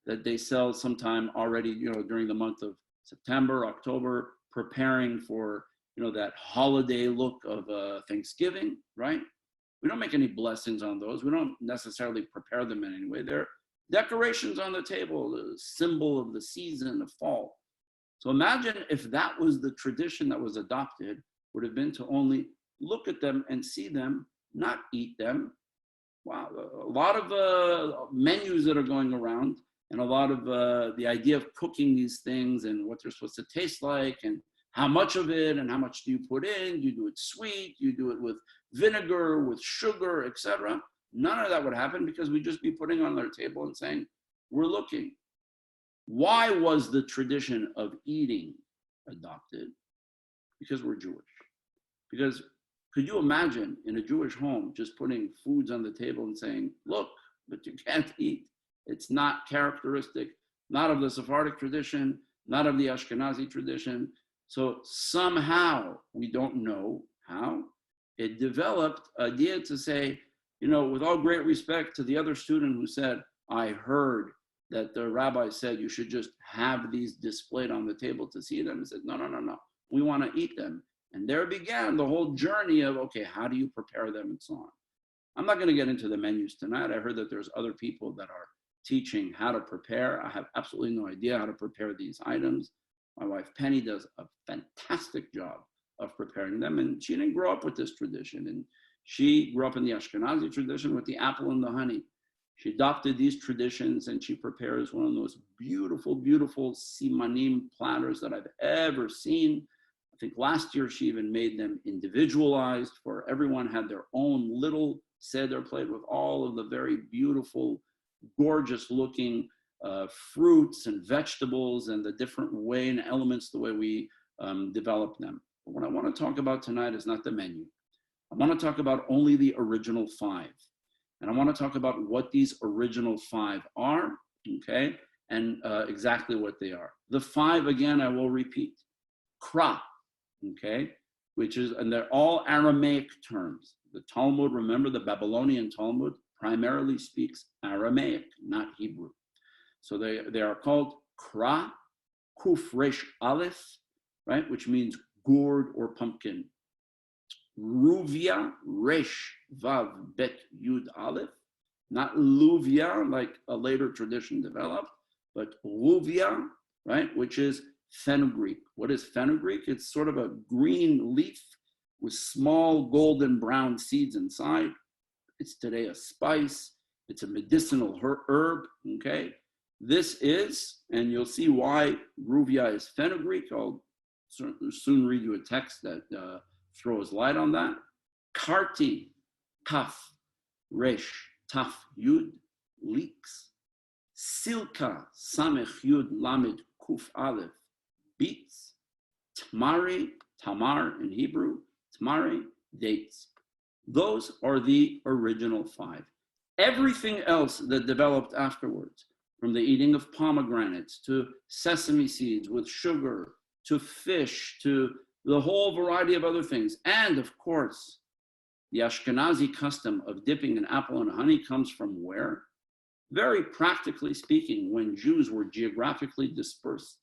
that they sell sometime already, you know, during the month of September, October, preparing for, you know, that holiday look of Thanksgiving, right? We don't make any blessings on those. We don't necessarily prepare them in any way. They're decorations on the table, the symbol of the season of fall. So imagine if that was the tradition that was adopted, would have been to only look at them and see them, not eat them. Wow, a lot of menus that are going around, and a lot of the idea of cooking these things and what they're supposed to taste like, and how much of it, and how much do you put in? Do you do it sweet? Do you do it with vinegar, with sugar, etc.? None of that would happen, because we'd just be putting on their table and saying, we're looking. Why was the tradition of eating adopted? Because we're Jewish. Because could you imagine in a Jewish home just putting foods on the table and saying, look, but you can't eat? It's not characteristic, not of the Sephardic tradition, not of the Ashkenazi tradition. So somehow, we don't know how, it developed an idea to say, you know, with all great respect to the other student who said, I heard that the rabbi said you should just have these displayed on the table to see them. He said, no, we want to eat them. And there began the whole journey of, okay, how do you prepare them and so on. I'm not going to get into the menus tonight. I heard that there's other people that are teaching how to prepare. I have absolutely no idea how to prepare these items. My wife Penny does a fantastic job of preparing them, and she didn't grow up with this tradition. And she grew up in the Ashkenazi tradition with the apple and the honey. She adopted these traditions, and she prepares one of the most beautiful, beautiful simanim platters that I've ever seen. I think last year she even made them individualized, for everyone had their own little seder plate with all of the very beautiful, gorgeous looking fruits and vegetables and the different way and elements, the way we develop them. But what I want to talk about tonight is not the menu. I want to talk about only the original 5. And I want to talk about what these original 5 are, okay, and exactly what they are. The 5, again, I will repeat. Kra, okay, which is, and they're all Aramaic terms. The Talmud, remember, the Babylonian Talmud primarily speaks Aramaic, not Hebrew. So they are called Kra, Kuf Resh Aleph, right, which means gourd or pumpkin. Ruvia, Resh, Vav, Bet, Yud, Aleph. Not Luvia, like a later tradition developed, but Ruvia, right, which is fenugreek. What is fenugreek? It's sort of a green leaf with small golden brown seeds inside. It's today a spice. It's a medicinal herb, okay? This is, and you'll see why Ruvia is fenugreek. I'll soon read you a text that throws light on that. Karti, Kaf, Resh, Taf, Yud, leeks. Silka, Samech, Yud, Lamed, Kuf, Aleph, beets. Tamari, Tamar in Hebrew, Tamari, dates. Those are the original 5. Everything else that developed afterwards, from the eating of pomegranates to sesame seeds with sugar, to fish, to the whole variety of other things. And of course, the Ashkenazi custom of dipping an apple in honey comes from where? Very practically speaking, when Jews were geographically dispersed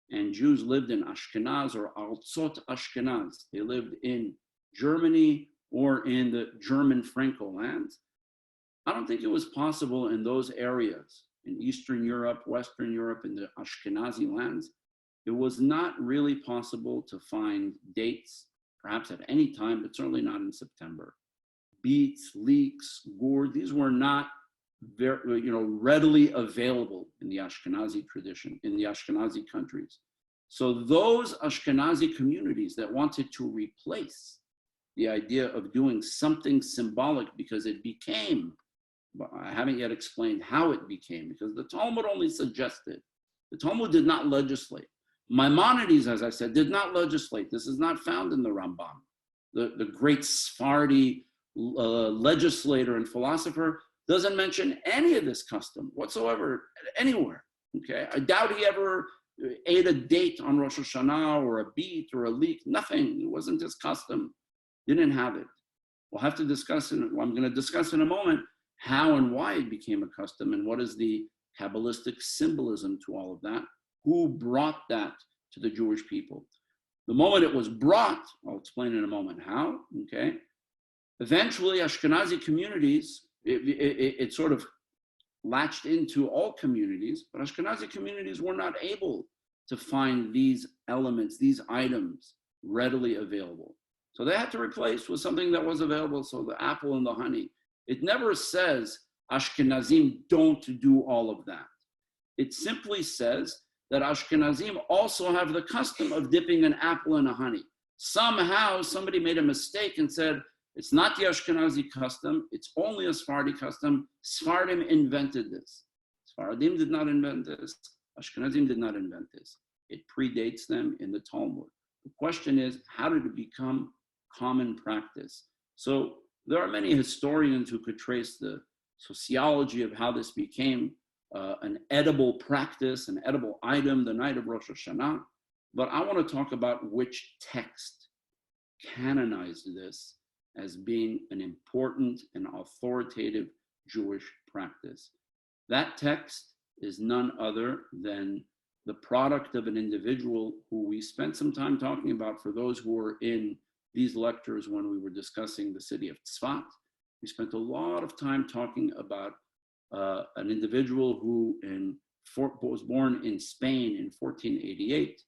and Jews lived in Ashkenaz or Altzot Ashkenaz, they lived in Germany or in the German Franco lands. I don't think it was possible in those areas, in Eastern Europe, Western Europe, in the Ashkenazi lands, it was not really possible to find dates, perhaps at any time, but certainly not in September. Beets, leeks, gourd, these were not very, readily available in the Ashkenazi tradition, in the Ashkenazi countries. So those Ashkenazi communities that wanted to replace the idea of doing something symbolic because it became, I haven't yet explained how it became, because the Talmud only suggested. The Talmud did not legislate. Maimonides, as I said, did not legislate. This is not found in the Rambam. The great Sephardi legislator and philosopher doesn't mention any of this custom whatsoever anywhere. Okay, I doubt he ever ate a date on Rosh Hashanah or a beet or a leek. Nothing. It wasn't his custom. Didn't have it. We'll have to discuss it. I'm going to discuss in a moment how and why it became a custom and what is the Kabbalistic symbolism to all of that. Who brought that to the Jewish people? The moment it was brought, I'll explain in a moment how, okay? Eventually, Ashkenazi communities, it sort of latched into all communities, but Ashkenazi communities were not able to find these elements, these items readily available. So they had to replace with something that was available, so the apple and the honey. It never says Ashkenazim don't do all of that. It simply says that Ashkenazim also have the custom of dipping an apple in a honey. Somehow somebody made a mistake and said, it's not the Ashkenazi custom, it's only a Sephardi custom. Sephardim invented this. Sephardim did not invent this. Ashkenazim did not invent this. It predates them in the Talmud. The question is, how did it become common practice? So there are many historians who could trace the sociology of how this became an edible practice, an edible item the night of Rosh Hashanah. But I want to talk about which text canonized this as being an important and authoritative Jewish practice. That text is none other than the product of an individual who we spent some time talking about for those who were in these lectures when we were discussing the city of Tzfat. We spent a lot of time talking about an individual who was born in Spain in 1488,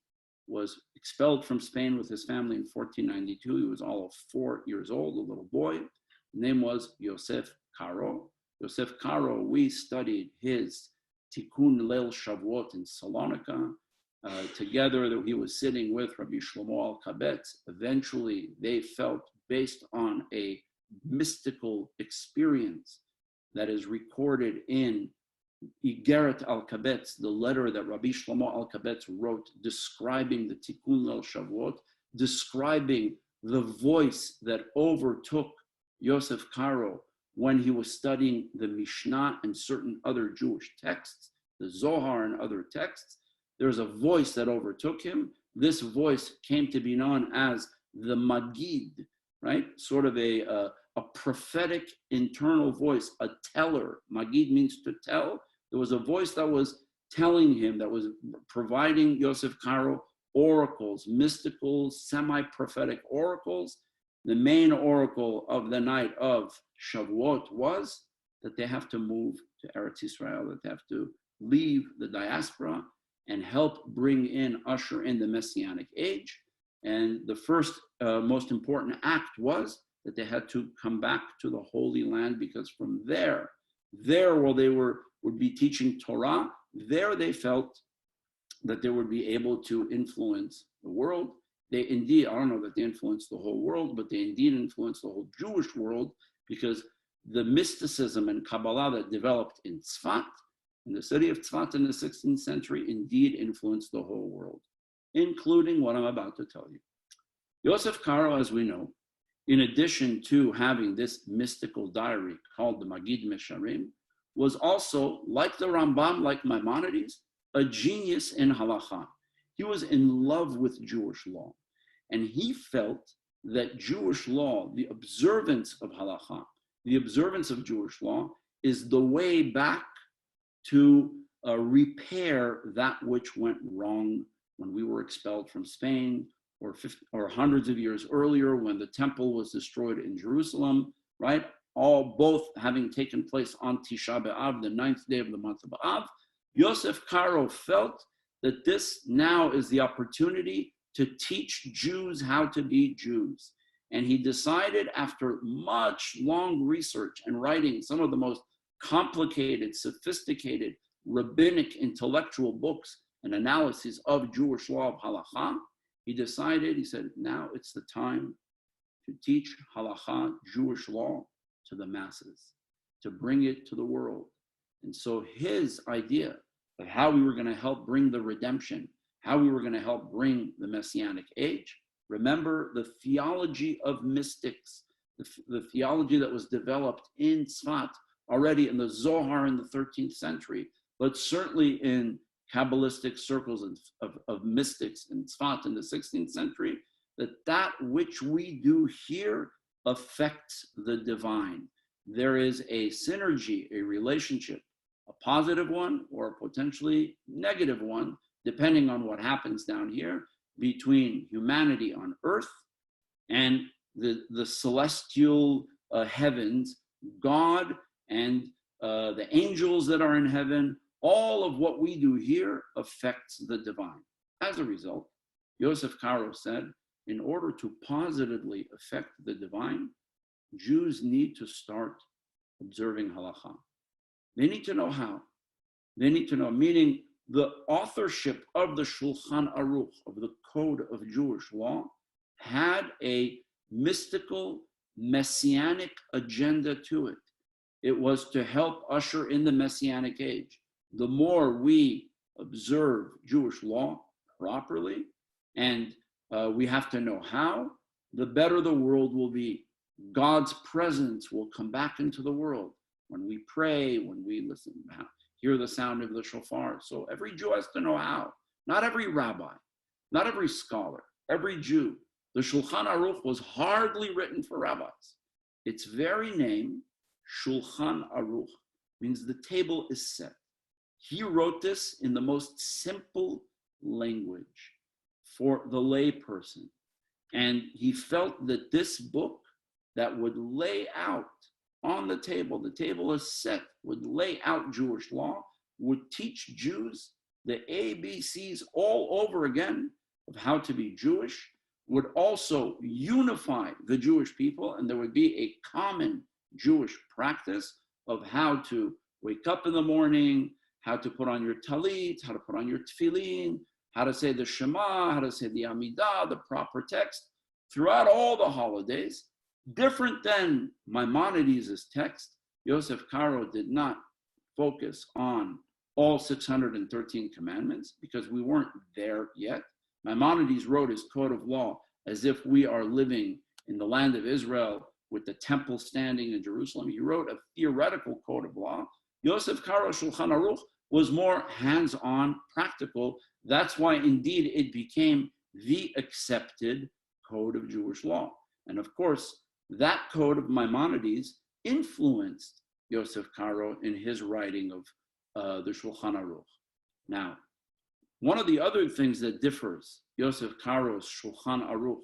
was expelled from Spain with his family in 1492. He was all of 4 years old, a little boy. His name was Yosef Karo. Yosef Karo, we studied his Tikkun Leil Shavuot in Salonika. Together, that he was sitting with Rabbi Shlomo Alkabetz. Eventually, they felt, based on a mystical experience that is recorded in Igeret Alkabetz, the letter that Rabbi Shlomo Alkabetz wrote describing the Tikkun Leil Shavuot, describing the voice that overtook Yosef Karo when he was studying the Mishnah and certain other Jewish texts, the Zohar and other texts. There's a voice that overtook him. This voice came to be known as the Magid, right? Sort of a prophetic internal voice, a teller. Magid means to tell. There was a voice that was telling him, that was providing Yosef Karo oracles, mystical, semi-prophetic oracles. The main oracle of the night of Shavuot was that they have to move to Eretz Israel, that they have to leave the diaspora and help bring in, usher in the Messianic age. And the first most important act was that they had to come back to the Holy Land, because from there, There, while they would be teaching Torah, there they felt that they would be able to influence the world. They indeed, I don't know that they influenced the whole world, but they indeed influenced the whole Jewish world, because the mysticism and Kabbalah that developed in Tzfat, in the city of Tzfat in the 16th century, indeed influenced the whole world, including what I'm about to tell you. Yosef Karo, as we know, in addition to having this mystical diary called the Magid Mesharim, was also, like the Rambam, like Maimonides, a genius in halakha. He was in love with Jewish law, and he felt that Jewish law, the observance of halakha, the observance of Jewish law, is the way back to repair that which went wrong when we were expelled from Spain, or hundreds of years earlier when the temple was destroyed in Jerusalem, right? Both having taken place on Tisha B'Av, the 9th day of the month of Av. Yosef Karo felt that this now is the opportunity to teach Jews how to be Jews. And he decided, after much long research and writing some of the most complicated, sophisticated, rabbinic intellectual books and analyses of Jewish law of halakha, he said, now it's the time to teach halakha, Jewish law, to the masses, to bring it to the world. And so his idea of how we were going to help bring the redemption, how we were going to help bring the Messianic age, remember the theology of mystics, the theology that was developed in Tzfat already in the Zohar in the 13th century, but certainly in Kabbalistic circles of mystics in Tzfat in the 16th century, that which we do here affects the divine. There is a synergy, a relationship, a positive one or a potentially negative one, depending on what happens down here, between humanity on earth and the celestial heavens, God and the angels that are in heaven. All of what we do here affects the divine. As a result, Yosef Karo said, in order to positively affect the divine, Jews need to start observing halakha. They need to know how. They need to know, meaning the authorship of the Shulchan Aruch, of the Code of Jewish Law, had a mystical, messianic agenda to it. It was to help usher in the Messianic age. The more we observe Jewish law properly, and we have to know how, the better the world will be. God's presence will come back into the world when we pray, when we listen, hear the sound of the shofar. So every Jew has to know how. Not every rabbi, not every scholar, every Jew. The Shulchan Aruch was hardly written for rabbis. Its very name, Shulchan Aruch, means the table is set. He wrote this in the most simple language for the lay person. And he felt that this book that would lay out on the table is set, would lay out Jewish law, would teach Jews the ABCs all over again of how to be Jewish, would also unify the Jewish people, and there would be a common Jewish practice of how to wake up in the morning, how to put on your talit, how to put on your tefillin, how to say the Shema, how to say the Amidah, the proper text, throughout all the holidays. Different than Maimonides' text, Yosef Karo did not focus on all 613 commandments because we weren't there yet. Maimonides wrote his code of law as if we are living in the land of Israel with the temple standing in Jerusalem. He wrote a theoretical code of law. Yosef Karo's Shulchan Aruch was more hands-on, practical. That's why indeed it became the accepted code of Jewish law. And of course, that code of Maimonides influenced Yosef Karo in his writing of the Shulchan Aruch. Now, one of the other things that differs Yosef Karo's Shulchan Aruch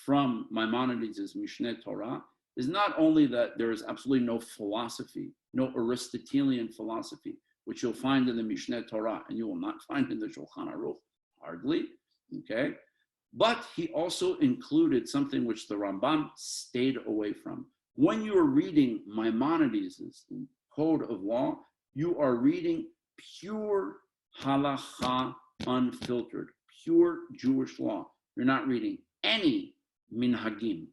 from Maimonides' Mishneh Torah is not only that there is absolutely no philosophy, no Aristotelian philosophy, which you'll find in the Mishneh Torah, and you will not find in the Shulchan Aruch, hardly, okay? But he also included something which the Rambam stayed away from. When you are reading Maimonides' code of law, you are reading pure halacha, unfiltered, pure Jewish law. You're not reading any minhagim,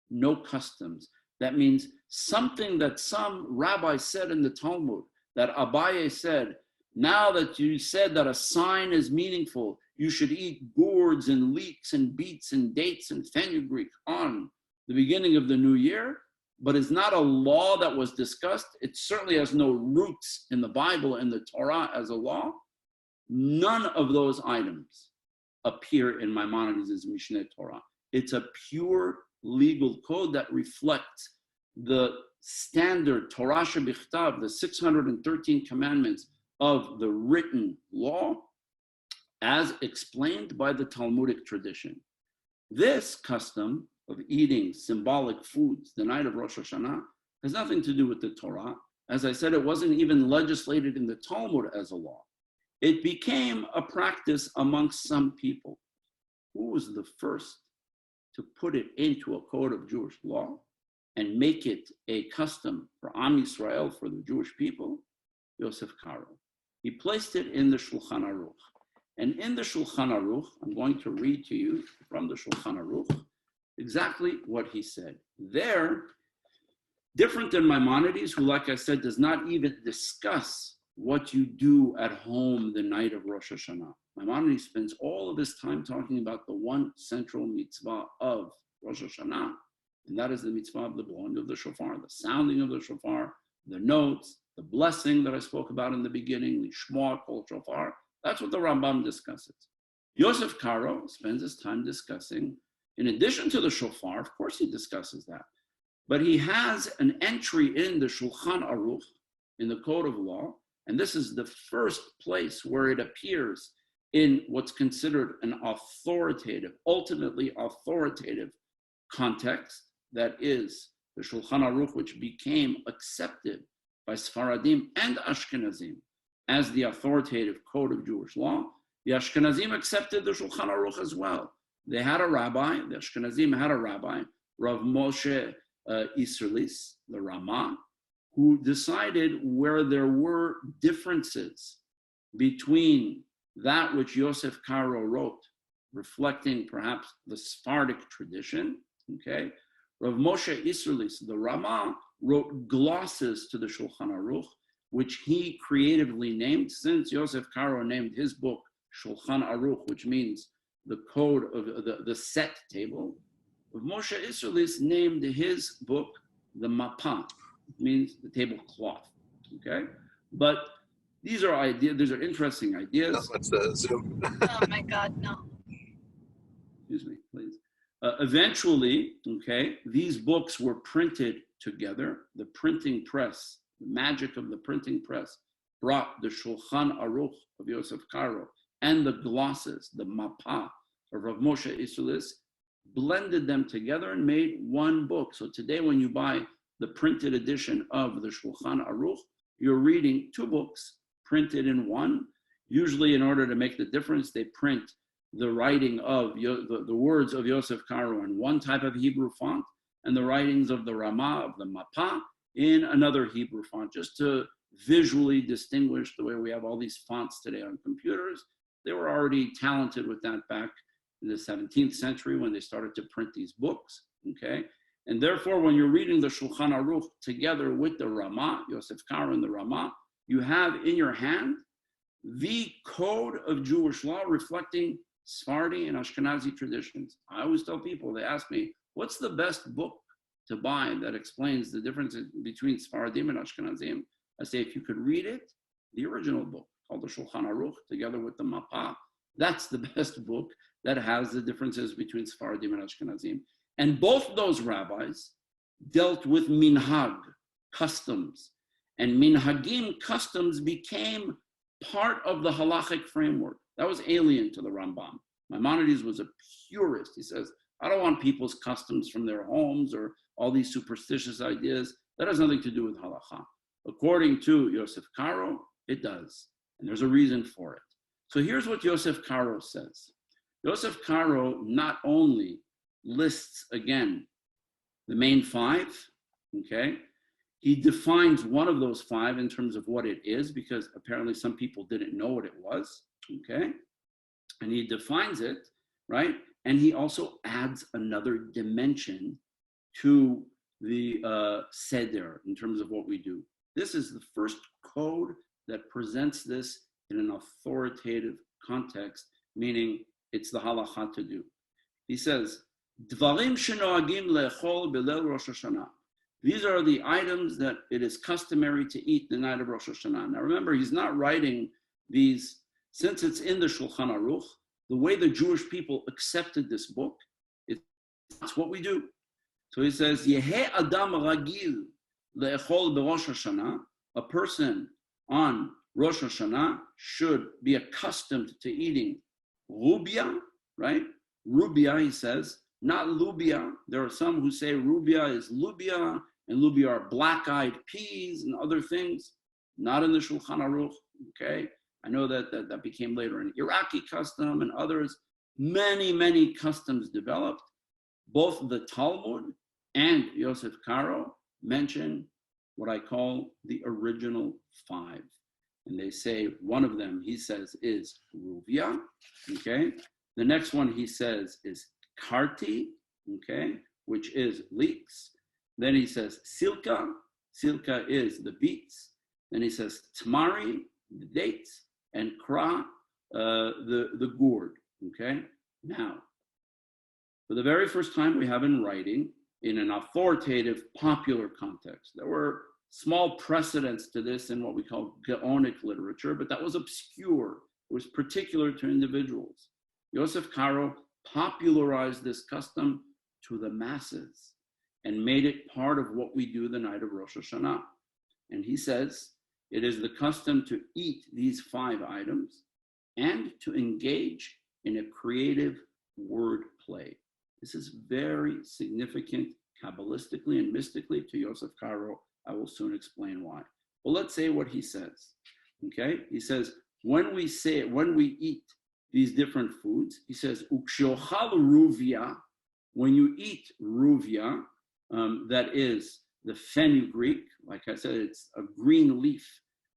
no customs. That means something that some rabbi said in the Talmud, that Abaye said, now that you said that a sign is meaningful, you should eat gourds and leeks and beets and dates and fenugreek on the beginning of the new year, but it's not a law that was discussed. It certainly has no roots in the Bible and the Torah as a law. None of those items appear in Maimonides' Mishneh Torah. It's a pure legal code that reflects the standard Torah shebichtav, the 613 commandments of the written law, as explained by the Talmudic tradition. This custom of eating symbolic foods the night of Rosh Hashanah has nothing to do with the Torah. As I said, it wasn't even legislated in the Talmud as a law. It became a practice amongst some people. Who was the first to put it into a code of Jewish law and make it a custom for Am Yisrael, for the Jewish people? Yosef Karo. He placed it in the Shulchan Aruch. And in the Shulchan Aruch, I'm going to read to you from the Shulchan Aruch exactly what he said. There, different than Maimonides, who, like I said, does not even discuss what you do at home the night of Rosh Hashanah. Maimonides spends all of his time talking about the one central mitzvah of Rosh Hashanah, and that is the mitzvah of the blowing of the shofar, the sounding of the shofar, the notes, the blessing that I spoke about in the beginning, lishmoa kol shofar. That's what the Rambam discusses. Yosef Karo spends his time discussing, in addition to the shofar, of course he discusses that, but he has an entry in the Shulchan Aruch, in the Code of Law, and this is the first place where it appears in what's considered an authoritative, ultimately authoritative context, that is the Shulchan Aruch, which became accepted by Sephardim and Ashkenazim as the authoritative code of Jewish law. The Ashkenazim accepted the Shulchan Aruch as well. They had a rabbi, the Ashkenazim had a rabbi, Rav Moshe Isserlis, the Ramah, who decided where there were differences between that which Yosef Karo wrote, reflecting perhaps the Sephardic tradition, okay? Rav Moshe Isserlis, the Ramah, wrote glosses to the Shulchan Aruch, which he creatively named, since Yosef Karo named his book Shulchan Aruch, which means the code of the set table. Rav Moshe Isserlis named his book the Mapa, means the tablecloth, okay? But these are ideas, these are interesting ideas. No, let's Zoom. Oh my God, no. Excuse me, please. Eventually, okay, these books were printed together. The printing press, the magic of the printing press, brought the Shulchan Aruch of Yosef Karo and the glosses, the Mapa of Rav Moshe Isserlis, blended them together and made one book. So today when you buy the printed edition of the Shulchan Aruch, you're reading two books printed in one. Usually, in order to make the difference, they print the writing of the words of Yosef Karo in one type of Hebrew font, and the writings of the Ramah, of the Mapa, in another Hebrew font, just to visually distinguish. The way we have all these fonts today on computers, they were already talented with that back in the 17th century when they started to print these books, okay? And therefore, when you're reading the Shulchan Aruch together with the Ramah, Yosef Karo and the Ramah, you have in your hand the code of Jewish law reflecting Sephardi and Ashkenazi traditions. I always tell people, they ask me, what's the best book to buy that explains the differences between Sephardim and Ashkenazim? I say, if you could read it, the original book called the Shulchan Aruch together with the Mapa, that's the best book that has the differences between Sephardim and Ashkenazim. And both those rabbis dealt with minhag, customs. And minhagim, customs, became part of the halachic framework. That was alien to the Rambam. Maimonides was a purist. He says, I don't want people's customs from their homes or all these superstitious ideas. That has nothing to do with halacha. According to Yosef Karo, it does. And there's a reason for it. So here's what Yosef Karo says. Yosef Karo not only lists, again, the main five, okay? He defines one of those 5 in terms of what it is, because apparently some people didn't know what it was, okay? And he defines it, right? And he also adds another dimension to the seder in terms of what we do. This is the first code that presents this in an authoritative context, meaning it's the halakha to do. He says, Dvarim shenoagim le'echol b'leil Rosh Hashanah. These are the items that it is customary to eat the night of Rosh Hashanah. Now remember, he's not writing these, since it's in the Shulchan Aruch, the way the Jewish people accepted this book, it's what we do. So he says, Yehe Adam Ragil le'echol b'Rosh Hashanah, a person on Rosh Hashanah should be accustomed to eating rubia, right? Rubia, he says, not lubia. There are some who say rubia is lubia, and lubia are black-eyed peas and other things. Not in the Shulchan Aruch, okay? I know that became later an Iraqi custom and others. Many, many customs developed. Both the Talmud and Yosef Karo mention what I call the original 5. And they say one of them, he says, is ruvia, okay? The next one he says is karti, okay, which is leeks. Then he says silka. Silka is the beets. Then he says tamari, the dates, and kra, the gourd, okay? Now, for the very first time we have in writing, in an authoritative, popular context, there were small precedents to this in what we call Gaonic literature, but that was obscure. It was particular to individuals. Yosef Karo popularized this custom to the masses and made it part of what we do the night of Rosh Hashanah. And he says, it is the custom to eat these 5 items and to engage in a creative word play. This is very significant Kabbalistically and mystically to Yosef Karo. I will soon explain why. Well, let's say what he says, okay? He says, when we eat these different foods, he says, ukshiochal ruvia, when you eat ruvia, that is the fenugreek, like I said, it's a green leaf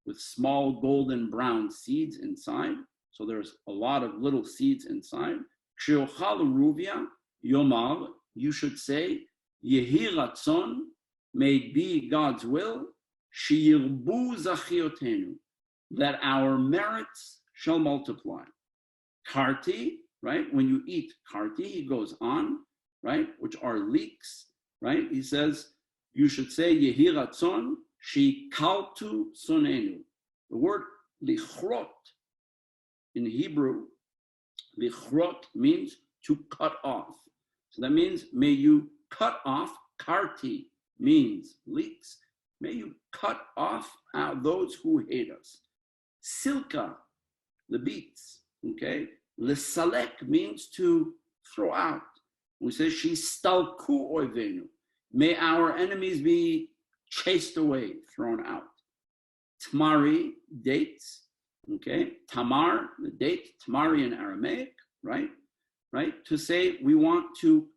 with small golden brown seeds inside. So there's a lot of little seeds inside. Ukshiochal ruvia, yomar, you should say, yehi ratzon, may it be God's will, sheyirbu zachiotenu, that our merits shall multiply. Karti, right? When you eat karti, he goes on, right? Which are leeks, right? He says, you should say, yehi ratzon, shekaltu sonenu. The word lichrot in Hebrew, lichrot means to cut off. So that means, may you cut off, karti means leeks, may you cut off those who hate us. Silka, the beets, okay? Lesalek means to throw out. We say, shistalku oivenu, may our enemies be chased away, thrown out. Tamari, dates, okay? Tamar, the date, tamari in Aramaic, right? Right? To say we want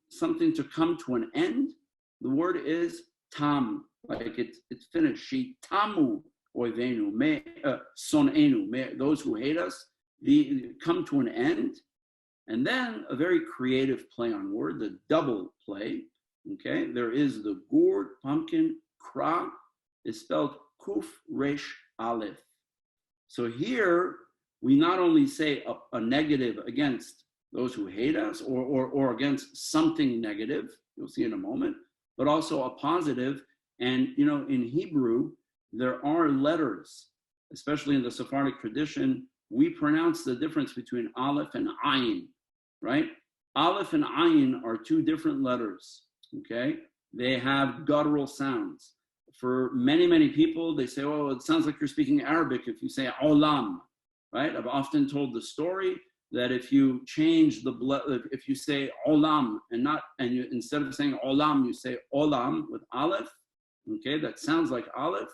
something to come to an end, the word is tam, like it's finished. She tamu oivenu, sonenu, those who hate us, come to an end. And then a very creative play on word, the double play. Okay, there is the gourd, pumpkin, kra, is spelled kuf resh aleph. So here we not only say a negative against those who hate us or against something negative, you'll see in a moment, but also a positive. And, in Hebrew, there are letters, especially in the Sephardic tradition, we pronounce the difference between Aleph and Ayin, right? Aleph and Ayin are 2 different letters, okay? They have guttural sounds. For many, many people, they say, oh, it sounds like you're speaking Arabic if you say olam, right? I've often told the story that if you change if you say olam instead of saying olam, you say olam with aleph, okay, that sounds like aleph,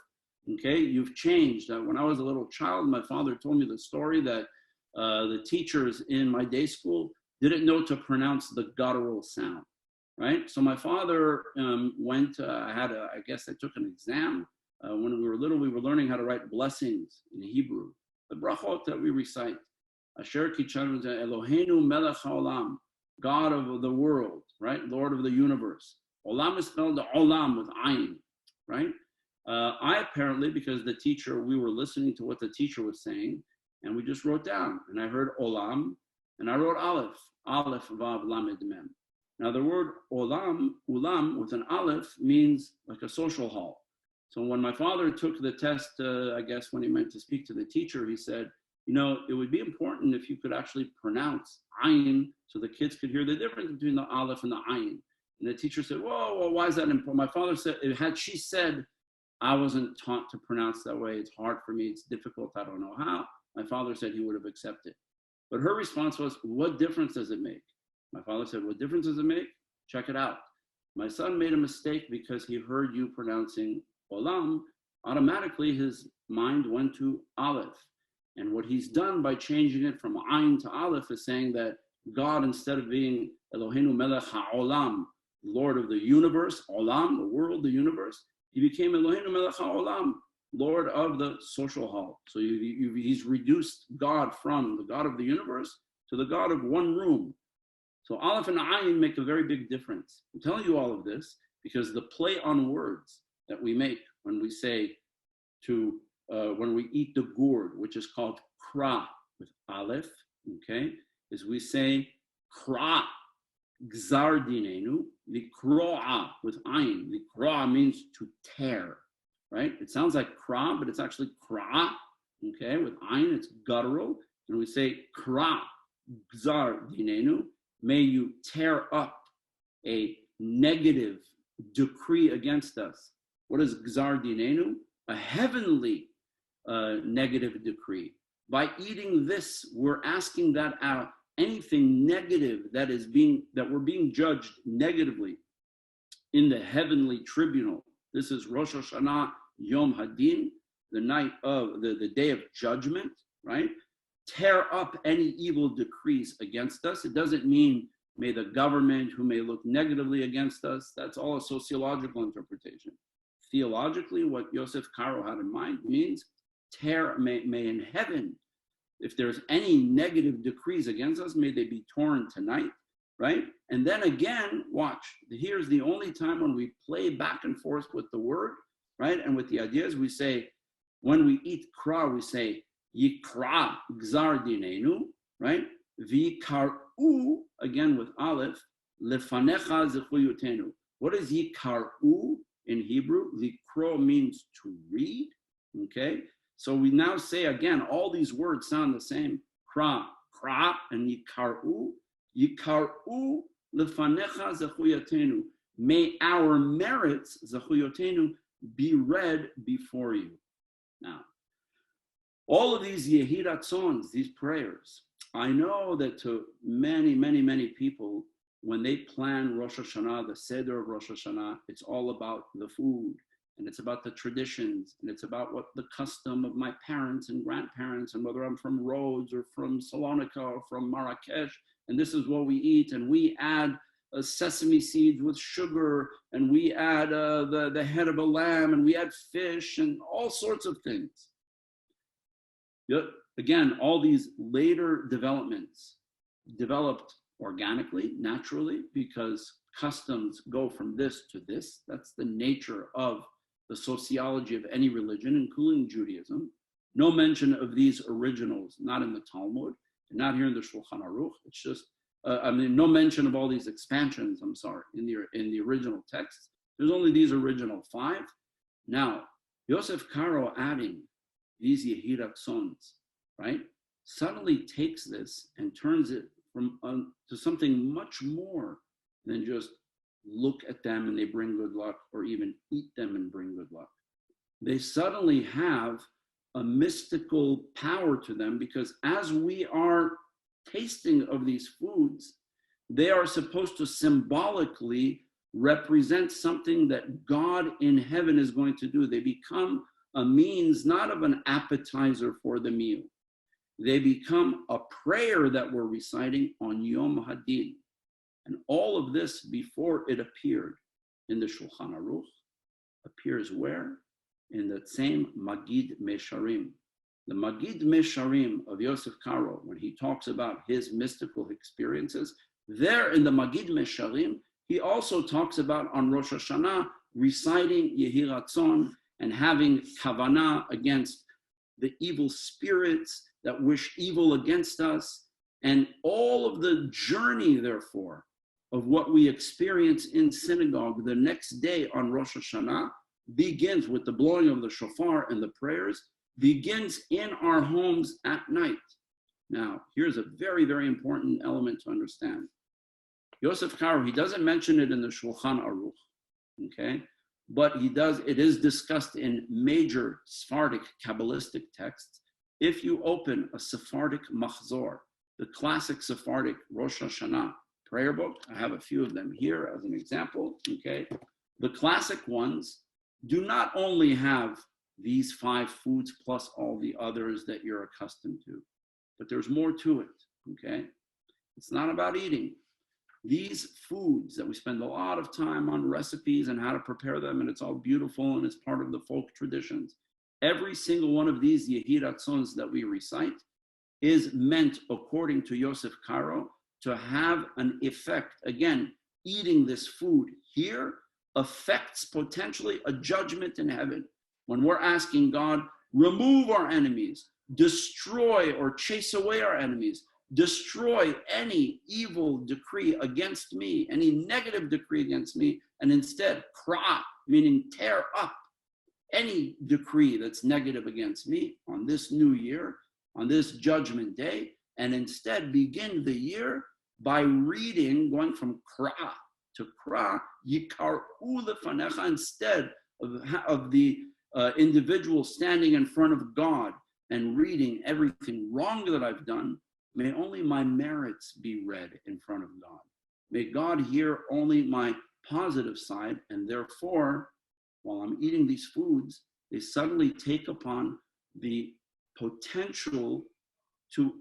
okay, you've changed. When I was a little child, my father told me the story that the teachers in my day school didn't know to pronounce the guttural sound. right? So my father went, I guess I took an exam. When we were little, we were learning how to write blessings in Hebrew. The brachot that we recite. Asher kichanu Eloheinu melech haolam, God of the world, right? Lord of the universe. Olam is spelled olam with ayin, right? I apparently, because the teacher, we were listening to what the teacher was saying, and we just wrote down, and I heard olam, and I wrote aleph, aleph vav lamed mem. Now the word olam, ulam with an aleph means like a social hall. So when my father took the test, I guess when he went to speak to the teacher, he said, you know, it would be important if you could actually pronounce ayin so the kids could hear the difference between the aleph and the ayin. And the teacher said, whoa, well, why is that important? My father said, had she said, I wasn't taught to pronounce that way. It's hard for me. It's difficult. I don't know how. My father said he would have accepted. But her response was, what difference does it make? My father said, what difference does it make? Check it out. My son made a mistake because he heard you pronouncing olam. Automatically, his mind went to aleph. And what he's done by changing it from ayin to aleph is saying that God, instead of being Eloheinu melech ha'olam, Lord of the universe, olam, the world, the universe, he became Eloheinu melech ha'olam, Lord of the social hall. So he's reduced God from the God of the universe to the God of one room. So aleph and ayin make a very big difference. I'm telling you all of this because the play on words that we make when we say when we eat the gourd, which is called kra with aleph, okay, is we say kra, gzar dinenu, the kroa with ayin. The kroa means to tear, right? It sounds like kra, but it's actually kra, okay, with ayin, it's guttural. And we say kra, gzar dinenu, may you tear up a negative decree against us. What is gzar dinenu? A heavenly negative decree. By eating this, we're asking that out. Anything negative that we're being judged negatively in the heavenly tribunal. This is Rosh Hashanah Yom Hadin, the night of the day of judgment, right? Tear up any evil decrees against us. It doesn't mean may the government who may look negatively against us. That's all a sociological interpretation. Theologically, what Yosef Karo had in mind means may in heaven, if there's any negative decrees against us, may they be torn tonight, right? And then again, watch, here's the only time when we play back and forth with the word, right? And with the ideas, we say, when we eat kra, we say, yikra gzar dinenu, right? V'kar'u, again with aleph, lefanecha zechuyotenu. What is yikar'u in Hebrew? Likro means to read, okay? So we now say again, all these words sound the same. Kra, and yikar'u. Yikar'u lefanecha zechuyotenu. May our merits, zechuyotenu, be read before you. Now, all of these Yehi Ratzons, these prayers, I know that to many, many, many people, when they plan Rosh Hashanah, the Seder of Rosh Hashanah, it's all about the food, and it's about the traditions, and it's about what the custom of my parents and grandparents, and whether I'm from Rhodes or from Salonika or from Marrakesh, and this is what we eat, and we add sesame seeds with sugar, and we add the head of a lamb, and we add fish, and all sorts of things. Again, all these later developments developed organically, naturally, because customs go from this to this. That's the nature of the sociology of any religion, including Judaism. No mention of these originals, not in the Talmud, and not here in the Shulchan Aruch. It's just, no mention of all these expansions, in the original text. There's only these original 5. Now, Yosef Karo adding these Yehi Ratzons, right, suddenly takes this and turns it to something much more than just look at them and they bring good luck, or even eat them and bring good luck. They suddenly have a mystical power to them, because as we are tasting of these foods, they are supposed to symbolically represent something that God in heaven is going to do. They become a means not of an appetizer for the meal. They become a prayer that we're reciting on Yom Hadin. And all of this, before it appeared in the Shulchan Aruch, appears where? In that same Magid Mesharim. The Magid Mesharim of Yosef Karo, when he talks about his mystical experiences, there in the Magid Mesharim, he also talks about on Rosh Hashanah reciting Yehi Ratzon and having kavanah against the evil spirits that wish evil against us, and all of the journey, therefore, of what we experience in synagogue the next day on Rosh Hashanah begins with the blowing of the shofar and the prayers, begins in our homes at night. Now, here's a very, very important element to understand. Yosef Karo, he doesn't mention it in the Shulchan Aruch, okay? But it is discussed in major Sephardic Kabbalistic texts. If you open a Sephardic Machzor, the classic Sephardic Rosh Hashanah prayer book, I have a few of them here as an example, okay? The classic ones do not only have these 5 foods plus all the others that you're accustomed to, but there's more to it, okay? It's not about eating. These foods that we spend a lot of time on recipes and how to prepare them, and it's all beautiful and it's part of the folk traditions. Every single one of these Yehi Ratzons that we recite is meant, according to Yosef Karo, to have an effect. Again, eating this food here affects potentially a judgment in heaven. When we're asking God, remove our enemies, destroy or chase away our enemies, destroy any evil decree against me, any negative decree against me, and instead kra, meaning tear up any decree that's negative against me on this new year, on this judgment day, and instead begin the year by reading, going from kra to kra, yikaru lefanecha, instead of the individual standing in front of God and reading everything wrong that I've done. May only my merits be read in front of God. May God hear only my positive side, and therefore, while I'm eating these foods, they suddenly take upon the potential to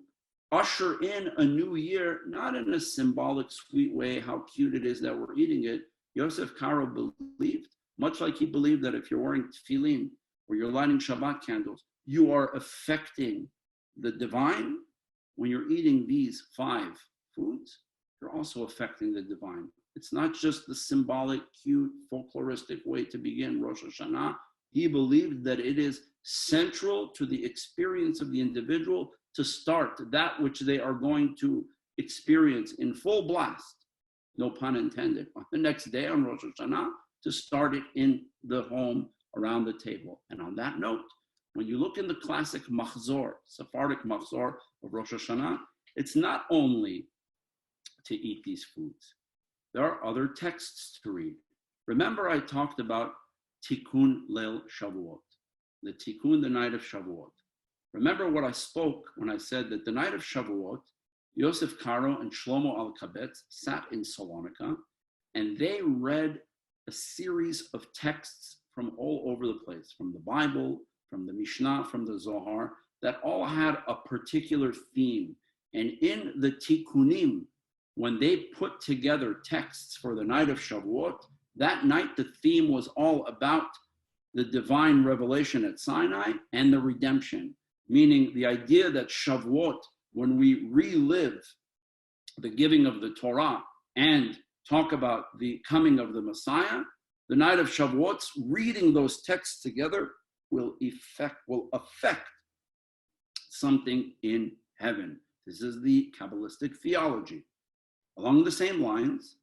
usher in a new year, not in a symbolic, sweet way, how cute it is that we're eating it. Yosef Karo believed, much like he believed that if you're wearing tefillin or you're lighting Shabbat candles, you are affecting the divine. When you're eating these 5 foods, you're also affecting the divine. It's not just the symbolic, cute, folkloristic way to begin Rosh Hashanah. He believed that it is central to the experience of the individual to start that which they are going to experience in full blast, no pun intended, on the next day on Rosh Hashanah, to start it in the home around the table. And on that note, when you look in the classic Machzor, Sephardic Machzor of Rosh Hashanah, it's not only to eat these foods. There are other texts to read. Remember, I talked about Tikkun Leil Shavuot, the Tikkun, the night of Shavuot. Remember what I spoke when I said that the night of Shavuot, Yosef Karo and Shlomo Alkabetz sat in Salonika, and they read a series of texts from all over the place, from the Bible, from the Mishnah, from the Zohar, that all had a particular theme. And in the Tikkunim, when they put together texts for the night of Shavuot, that night the theme was all about the divine revelation at Sinai and the redemption, meaning the idea that Shavuot, when we relive the giving of the Torah and talk about the coming of the Messiah, the night of Shavuot, reading those texts together will affect something in heaven. This is the Kabbalistic theology. Along the same lines,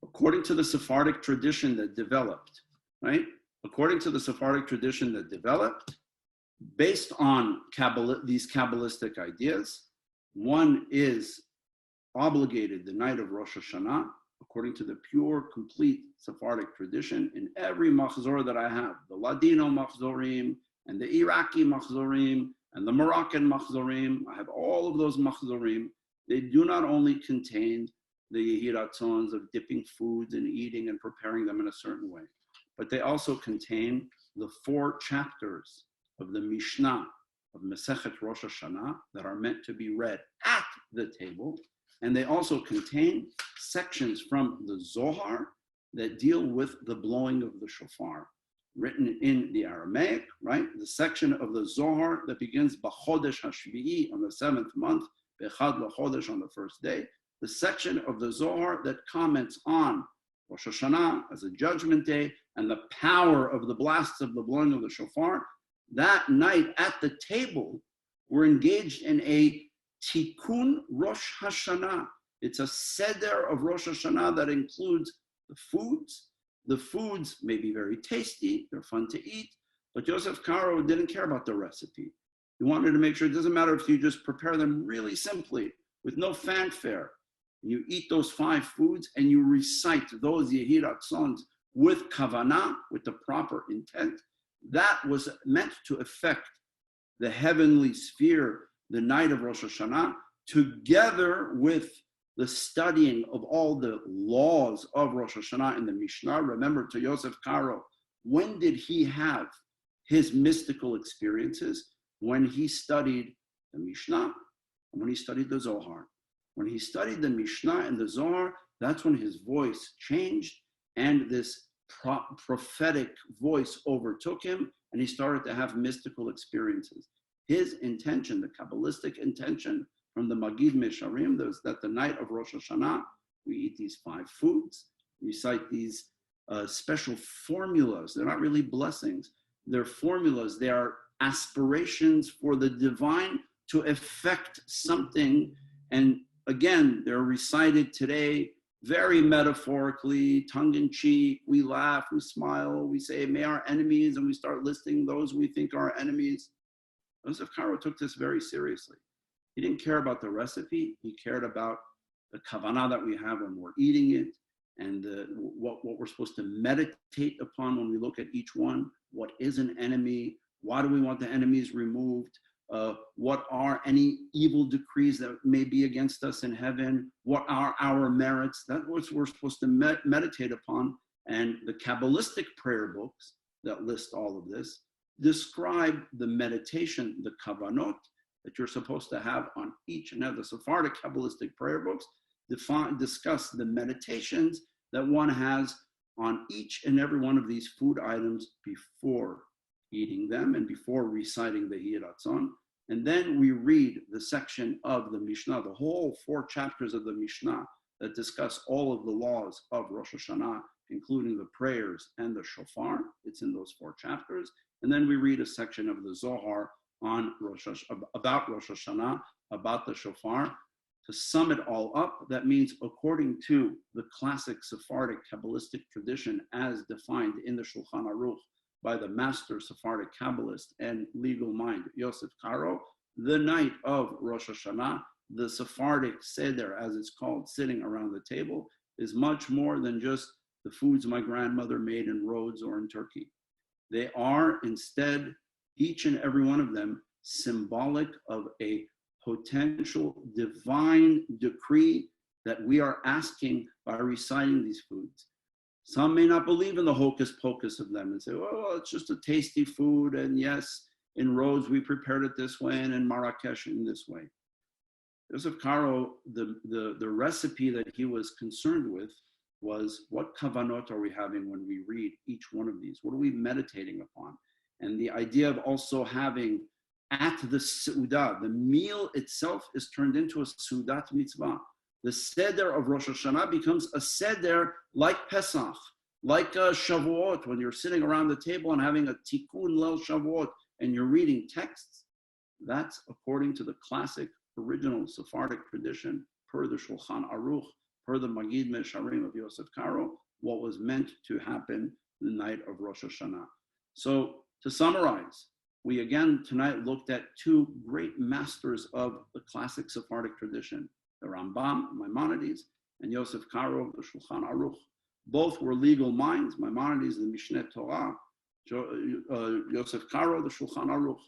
according to the Sephardic tradition that developed, right? According to the Sephardic tradition that developed, based on these Kabbalistic ideas, one is obligated the night of Rosh Hashanah, according to the pure, complete Sephardic tradition, in every machzor that I have, the Ladino machzorim, and the Iraqi machzorim, and the Moroccan machzorim, I have all of those machzorim. They do not only contain the Yehi Ratzons of dipping foods and eating and preparing them in a certain way, but they also contain the 4 chapters of the Mishnah of Masechet Rosh Hashanah that are meant to be read at the table, And they also contain sections from the Zohar that deal with the blowing of the shofar, written in the Aramaic, right? The section of the Zohar that begins B'chodesh HaShvi'i on the 7th month, B'chad l'chodesh on the first day. The section of the Zohar that comments on Rosh Hashanah as a judgment day and the power of the blasts of the blowing of the shofar. That night at the table, we're engaged in a Tikkun Rosh Hashanah. It's a seder of Rosh Hashanah that includes the foods. The foods may be very tasty, they're fun to eat, but Yosef Karo didn't care about the recipe. He wanted to make sure it doesn't matter if you just prepare them really simply, with no fanfare. You eat those 5 foods and you recite those Yehirat songs with kavanah, with the proper intent. That was meant to affect the heavenly sphere, the night of Rosh Hashanah, together with the studying of all the laws of Rosh Hashanah in the Mishnah. Remember, to Yosef Karo, when did he have his mystical experiences? When he studied the Mishnah and when he studied the Zohar. When he studied the Mishnah and the Zohar, that's when his voice changed and this prophetic voice overtook him and he started to have mystical experiences. His intention, the Kabbalistic intention from the Magid Mesharim, that the night of Rosh Hashanah, we eat these 5 foods, recite these special formulas. They're not really blessings. They're formulas. They are aspirations for the divine to effect something. And again, they're recited today very metaphorically, tongue-in-cheek. We laugh, we smile, we say, may our enemies, and we start listing those we think are enemies. Yosef Karo took this very seriously. He didn't care about the recipe. He cared about the kavanah that we have when we're eating it and what we're supposed to meditate upon when we look at each one. What is an enemy? Why do we want the enemies removed? What are any evil decrees that may be against us in heaven? What are our merits? That's what we're supposed to meditate upon. And the Kabbalistic prayer books that list all of this describe the meditation, the kavanot, that you're supposed to have on each and every. The Sephardic Kabbalistic prayer books discuss the meditations that one has on each and every one of these food items before eating them and before reciting the Hiratzon. And then we read the section of the Mishnah, the whole 4 chapters of the Mishnah that discuss all of the laws of Rosh Hashanah, including the prayers and the shofar. It's in those 4 chapters. And then we read a section of the Zohar on about Rosh Hashanah, about the shofar. To sum it all up, that means according to the classic Sephardic Kabbalistic tradition as defined in the Shulchan Aruch by the master Sephardic Kabbalist and legal mind Yosef Karo, the night of Rosh Hashanah, the Sephardic Seder, as it's called, sitting around the table, is much more than just the foods my grandmother made in Rhodes or in Turkey. They are instead, each and every one of them, symbolic of a potential divine decree that we are asking by reciting these foods. Some may not believe in the hocus pocus of them and say, well, it's just a tasty food. And yes, in Rhodes, we prepared it this way, and in Marrakesh in this way. Yosef Karo, the recipe that he was concerned with was, what kavanot are we having when we read each one of these? What are we meditating upon? And the idea of also having at the Seudah, the meal itself is turned into a Seudat mitzvah. The Seder of Rosh Hashanah becomes a Seder like Pesach, like Shavuot, when you're sitting around the table and having a Tikkun Leil Shavuot and you're reading texts. That's according to the classic original Sephardic tradition, per the Shulchan Aruch, per the Magid Mesharim of Yosef Karo, what was meant to happen the night of Rosh Hashanah. So to summarize, we again tonight looked at 2 great masters of the classic Sephardic tradition, the Rambam, Maimonides, and Yosef Karo, the Shulchan Aruch. Both were legal minds. Maimonides, the Mishneh Torah, Yosef Karo, the Shulchan Aruch.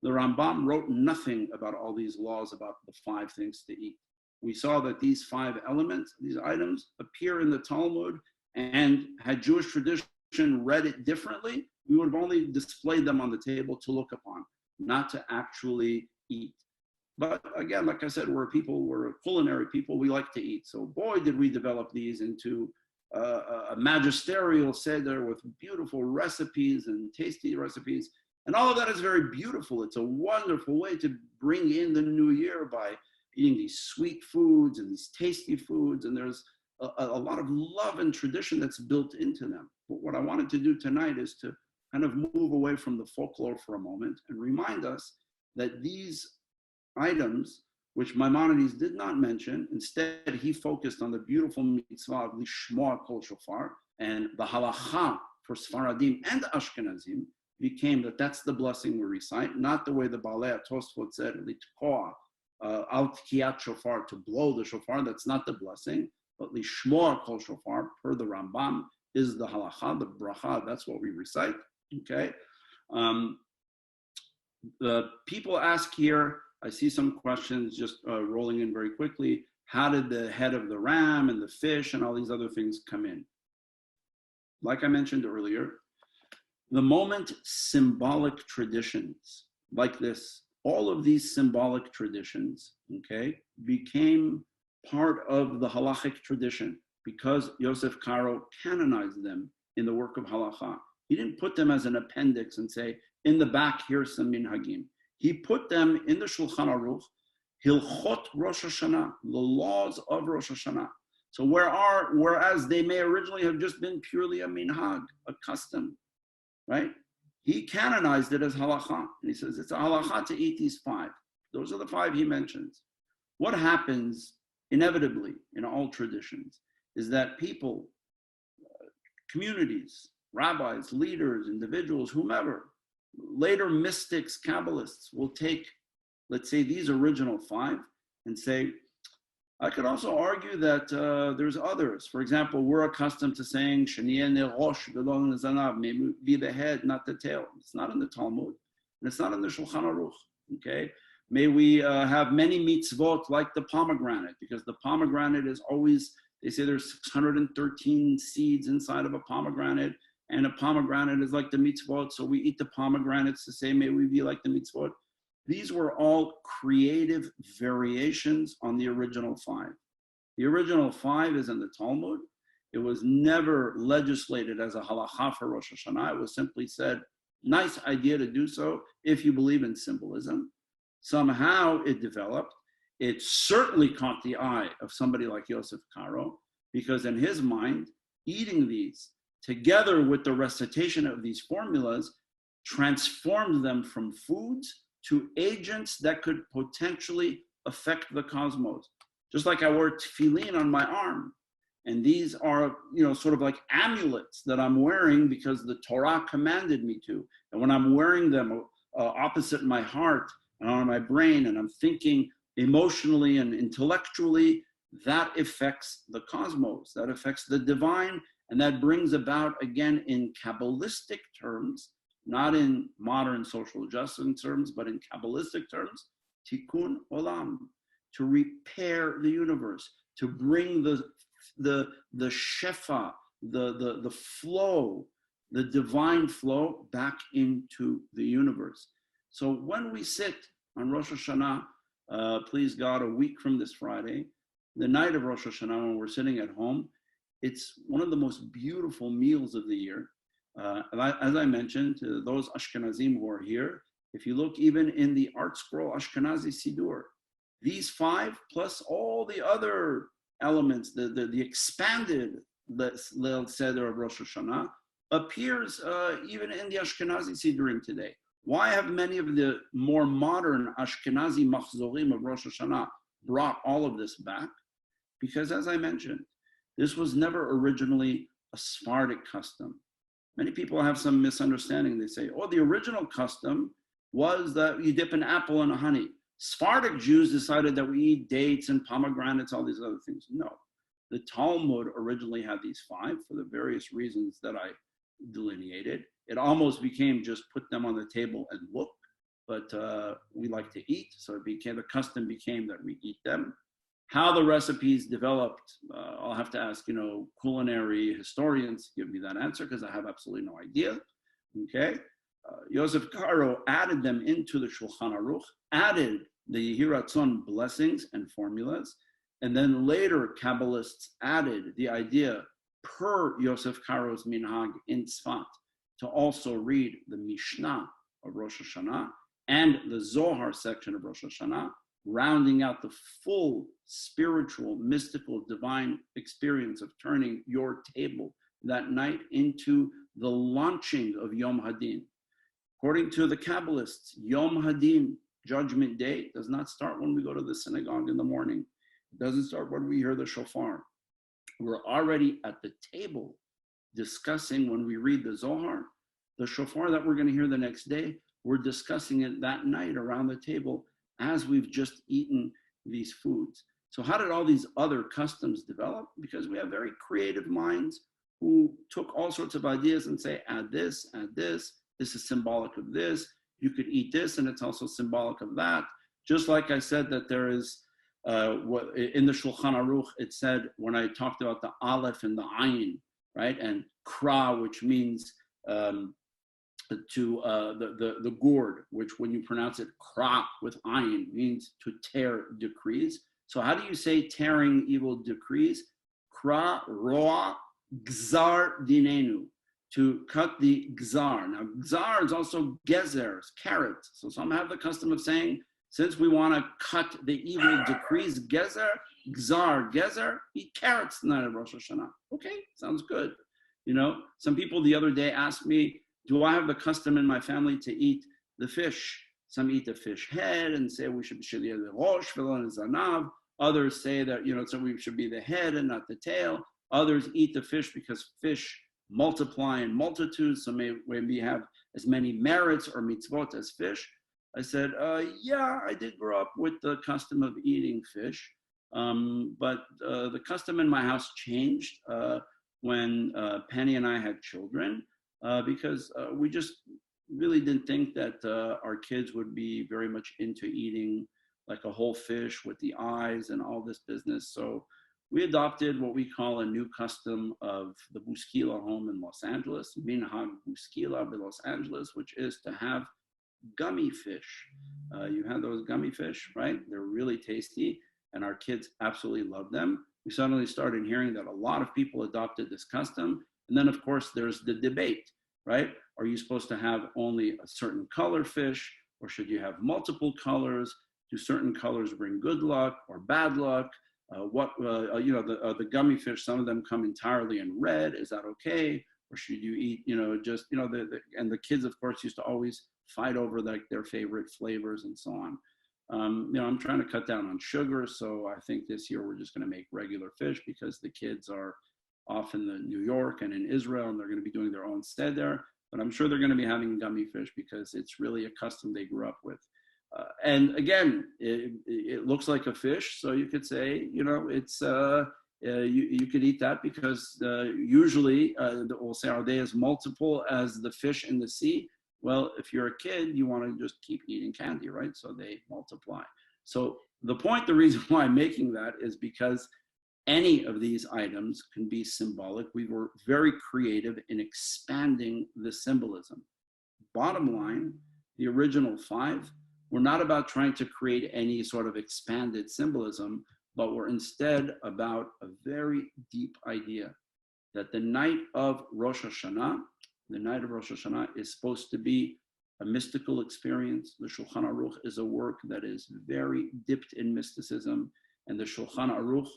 The Rambam wrote nothing about all these laws about the 5 things to eat. We saw that these 5 elements, these items, appear in the Talmud, and had Jewish tradition read it differently, we would have only displayed them on the table to look upon, not to actually eat. But again, like I said, we're a culinary people. We like to eat. So boy, did we develop these into a magisterial seder with beautiful recipes and tasty recipes. And all of that is very beautiful. It's a wonderful way to bring in the new year by eating these sweet foods and these tasty foods. And there's a lot of love and tradition that's built into them. But what I wanted to do tonight is to kind of move away from the folklore for a moment and remind us that these items, which Maimonides did not mention, instead he focused on the beautiful mitzvah of lishmoa kol shofar, and the halacha for Sfaradim and Ashkenazim became that's the blessing we recite, not the way the Balei Tosfot said, litkoa, al tkiyat shofar, to blow the shofar. That's not the blessing, but lishmoa kol shofar, per the Rambam, is the halacha, the bracha. That's what we recite. Okay. The people ask here, I see some questions just rolling in very quickly. How did the head of the ram and the fish and all these other things come in? Like I mentioned earlier, the moment symbolic traditions like this, all of these symbolic traditions, okay, became part of the halachic tradition because Yosef Karo canonized them in the work of halacha. He didn't put them as an appendix and say, in the back, here's some minhagim. He put them in the Shulchan Aruch, Hilchot Rosh Hashanah, the laws of Rosh Hashanah. So whereas they may originally have just been purely a minhag, a custom, right? He canonized it as halacha. And he says, it's a halacha to eat these 5. Those are the 5 he mentions. What happens inevitably in all traditions is that people, communities, rabbis, leaders, individuals, whomever, later mystics, Kabbalists will take, let's say, these original 5 and say, I could also argue that there's others. For example, we're accustomed to saying, may be the head, not the tail. It's not in the Talmud, and it's not in the Shulchan Aruch, okay? May we have many mitzvot like the pomegranate, because the pomegranate is always, they say there's 613 seeds inside of a pomegranate, and a pomegranate is like the mitzvot, so we eat the pomegranates to say, may we be like the mitzvot. These were all creative variations on the original 5. The original 5 is in the Talmud. It was never legislated as a halacha for Rosh Hashanah. It was simply said, nice idea to do so if you believe in symbolism. Somehow it developed. It certainly caught the eye of somebody like Yosef Karo, because in his mind, eating these together with the recitation of these formulas transformed them from foods to agents that could potentially affect the cosmos. Just like I wore tefillin on my arm, and these are, sort of like amulets that I'm wearing because the Torah commanded me to. And when I'm wearing them opposite my heart and on my brain, and I'm thinking emotionally and intellectually, that affects the cosmos, that affects the divine, and that brings about, again, in Kabbalistic terms, not in modern social justice terms, but in Kabbalistic terms, tikkun olam, to repair the universe, to bring the shefa, the flow, the divine flow back into the universe. So when we sit on Rosh Hashanah, please God, a week from this Friday, the night of Rosh Hashanah, when we're sitting at home, it's one of the most beautiful meals of the year. As I mentioned, to those Ashkenazim who are here, if you look even in the art scroll Ashkenazi Sidur, these 5 plus all the other elements, the expanded Leil Seder of Rosh Hashanah, appears even in the Ashkenazi Sidurim today. Why have many of the more modern Ashkenazi Machzorim of Rosh Hashanah brought all of this back? Because as I mentioned, this was never originally a Sephardic custom. Many people have some misunderstanding. They say, the original custom was that you dip an apple in honey. Sephardic Jews decided that we eat dates and pomegranates, all these other things. No, the Talmud originally had these 5 for the various reasons that I delineated. It almost became just put them on the table and look, but we like to eat, so the custom became that we eat them. How the recipes developed, I'll have to ask, culinary historians to give me that answer, because I have absolutely no idea, okay? Yosef Karo added them into the Shulchan Aruch, added the Yehiratzon blessings and formulas. And then later, Kabbalists added the idea per Yosef Karo's minhag in Tzfat to also read the Mishnah of Rosh Hashanah and the Zohar section of Rosh Hashanah, rounding out the full spiritual, mystical, divine experience of turning your table that night into the launching of Yom Hadin. According to the Kabbalists, Yom Hadin, Judgment Day, does not start when we go to the synagogue in the morning. It doesn't start when we hear the shofar. We're already at the table discussing, when we read the Zohar, the shofar that we're going to hear the next day, we're discussing it that night around the table as we've just eaten these foods. So how did all these other customs develop? Because we have very creative minds who took all sorts of ideas and say, add this, this is symbolic of this, you could eat this, and it's also symbolic of that. Just like I said that there is, what in the Shulchan Aruch, it said, when I talked about the Aleph and the Ayin, right? And Kra, which means the gourd, which when you pronounce it Kra with Ayin, means to tear decrees. So how do you say tearing evil decrees? Kra roa gzar dinenu, to cut the gzar. Now gzar is also gezers, carrots. So some have the custom of saying, since we want to cut the evil decrees, gezer, gezer, eat carrots the night of Rosh Hashanah. Okay, sounds good. You know, some people the other day asked me, do I have the custom in my family to eat the fish? Some eat the fish head and say we should be the rosh and zanav. Others say that, you know, so we should be the head and not the tail. Others eat the fish because fish multiply in multitudes, so maybe have as many merits or mitzvot as fish. I said, yeah, I did grow up with the custom of eating fish, but the custom in my house changed when Penny and I had children, because we just really didn't think that our kids would be very much into eating like a whole fish with the eyes and all this business. So we adopted what we call a new custom of the Bouskila home in Los Angeles, Minhag Bouskila in Los Angeles, which is to have gummy fish. You have those gummy fish, right? They're really tasty, and our kids absolutely love them. We suddenly started hearing that a lot of people adopted this custom. And then, of course, there's the debate, right? Are you supposed to have only a certain color fish, or should you have multiple colors? Do certain colors bring good luck or bad luck? The gummy fish, some of them come entirely in red. Is that okay? Or should you eat, just, and the kids, of course, used to always fight over like their favorite flavors and so on. I'm trying to cut down on sugar. So I think this year we're just going to make regular fish because the kids are off in New York and in Israel, and they're going to be doing their own stead there. But I'm sure they're going to be having gummy fish because it's really a custom they grew up with. And again, it looks like a fish, so you could say, it's you could eat that because usually we'll say, are they as multiple as the fish in the sea? Well, if you're a kid, you want to just keep eating candy, right? So they multiply. So the reason why I'm making that is because any of these items can be symbolic. We were very creative in expanding the symbolism. Bottom line, the original 5, we're not about trying to create any sort of expanded symbolism, but we're instead about a very deep idea that the night of Rosh Hashanah is supposed to be a mystical experience. The Shulchan Aruch is a work that is very dipped in mysticism, and the Shulchan Aruch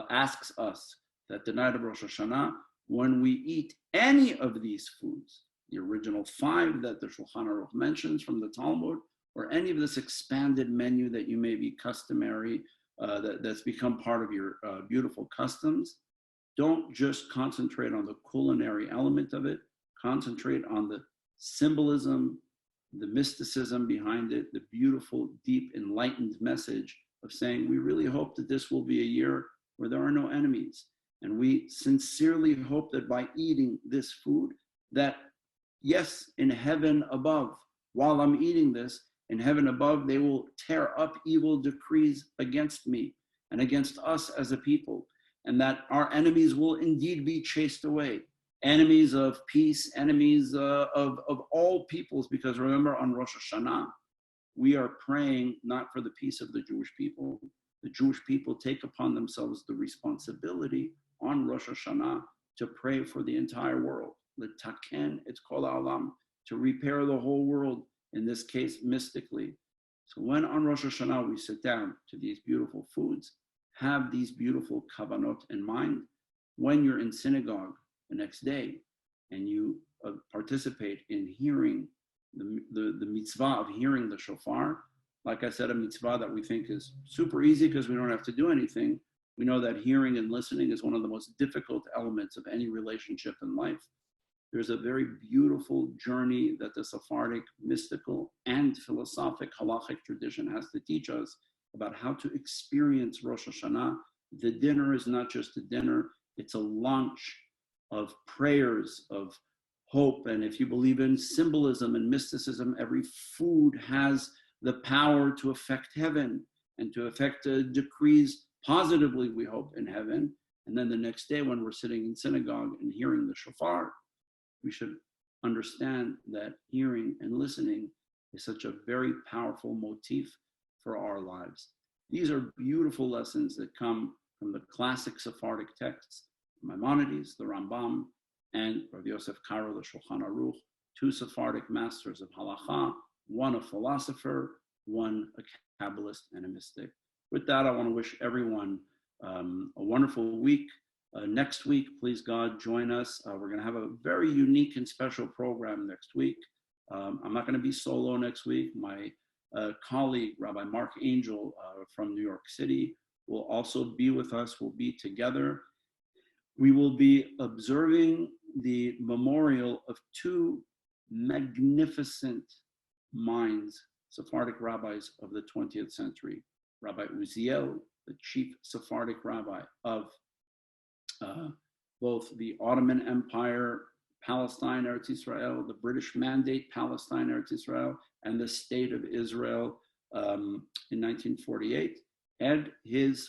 asks us that the night of Rosh Hashanah, when we eat any of these foods, the original 5 that the Shulchan Aruch mentions from the Talmud, or any of this expanded menu that you may be customary, that's become part of your beautiful customs, don't just concentrate on the culinary element of it, concentrate on the symbolism, the mysticism behind it, the beautiful, deep, enlightened message of saying, we really hope that this will be a year where there are no enemies. And we sincerely hope that by eating this food, that yes, in heaven above, while I'm eating this, in heaven above, they will tear up evil decrees against me and against us as a people, and that our enemies will indeed be chased away. Enemies of peace, enemies of all peoples, because remember on Rosh Hashanah, we are praying not for the peace of the Jewish people. The Jewish people take upon themselves the responsibility on Rosh Hashanah to pray for the entire world. L'taken et kol ha'olam, to repair the whole world, in this case, mystically. So when on Rosh Hashanah we sit down to these beautiful foods, have these beautiful kavanot in mind. When you're in synagogue the next day and you participate in hearing the mitzvah of hearing the shofar, like I said, a mitzvah that we think is super easy because we don't have to do anything. We know that hearing and listening is one of the most difficult elements of any relationship in life. There's a very beautiful journey that the Sephardic mystical and philosophic halachic tradition has to teach us about how to experience Rosh Hashanah. The dinner is not just a dinner, it's a lunch of prayers, of hope. And if you believe in symbolism and mysticism, every food has the power to affect heaven and to affect decrees positively, we hope, in heaven. And then the next day when we're sitting in synagogue and hearing the shofar, we should understand that hearing and listening is such a very powerful motif for our lives. These are beautiful lessons that come from the classic Sephardic texts, Maimonides, the Rambam, and Rav Yosef Karo, the Shulchan Aruch, two Sephardic masters of halacha, one a philosopher, one a Kabbalist and a mystic. With that, I want to wish everyone a wonderful week. Next week, please God, join us. We're going to have a very unique and special program next week. I'm not going to be solo next week. My colleague, Rabbi Mark Angel from New York City, will also be with us. We'll be together. We will be observing the memorial of two magnificent minds, Sephardic rabbis of the 20th century. Rabbi Uziel, the chief Sephardic rabbi of both the Ottoman Empire, Palestine, Eretz Israel, the British Mandate, Palestine, Eretz Israel, and the State of Israel in 1948, and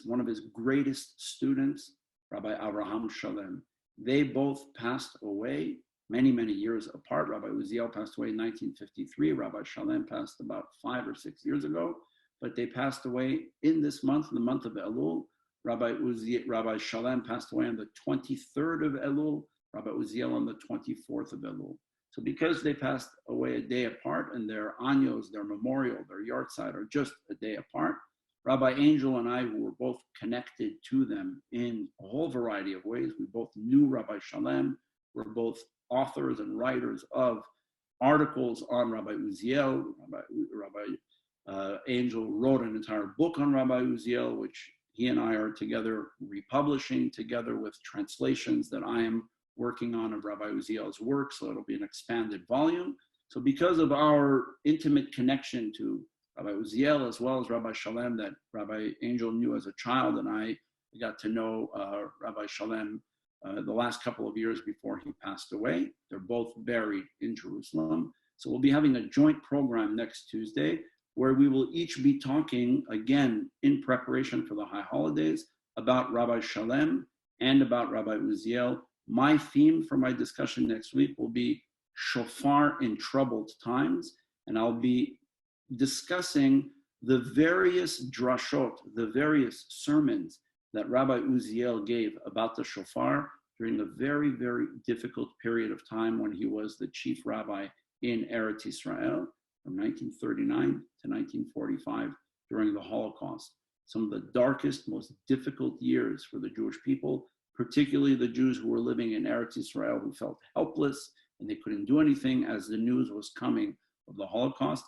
one of his greatest students, Rabbi Avraham Shalem. They both passed away many, many years apart. Rabbi Uziel passed away in 1953. Rabbi Shalem passed about 5 or 6 years ago, but they passed away in this month, the month of Elul. Rabbi Shalem passed away on the 23rd of Elul, Rabbi Uziel on the 24th of Elul. So because they passed away a day apart and their anyos, their memorial, their yahrzeit are just a day apart, Rabbi Angel and I, who were both connected to them in a whole variety of ways, we both knew Rabbi Shalem, we're both authors and writers of articles on Rabbi Uziel. Rabbi Angel wrote an entire book on Rabbi Uziel, which he and I are together republishing together with translations that I am working on of Rabbi Uziel's work, so it'll be an expanded volume. So because of our intimate connection to Rabbi Uziel as well as Rabbi Shalem that Rabbi Angel knew as a child, and I got to know Rabbi Shalem the last couple of years before he passed away. They're both buried in Jerusalem. So we'll be having a joint program next Tuesday where we will each be talking again in preparation for the high holidays about Rabbi Shalem and about Rabbi Uziel. My theme for my discussion next week will be shofar in troubled times, and I'll be discussing the various drashot, the various sermons that Rabbi Uziel gave about the shofar during a very, very difficult period of time when he was the chief rabbi in Eretz Israel from 1939 to 1945 during the Holocaust. Some of the darkest, most difficult years for the Jewish people, particularly the Jews who were living in Eretz Israel, who felt helpless and they couldn't do anything as the news was coming of the Holocaust.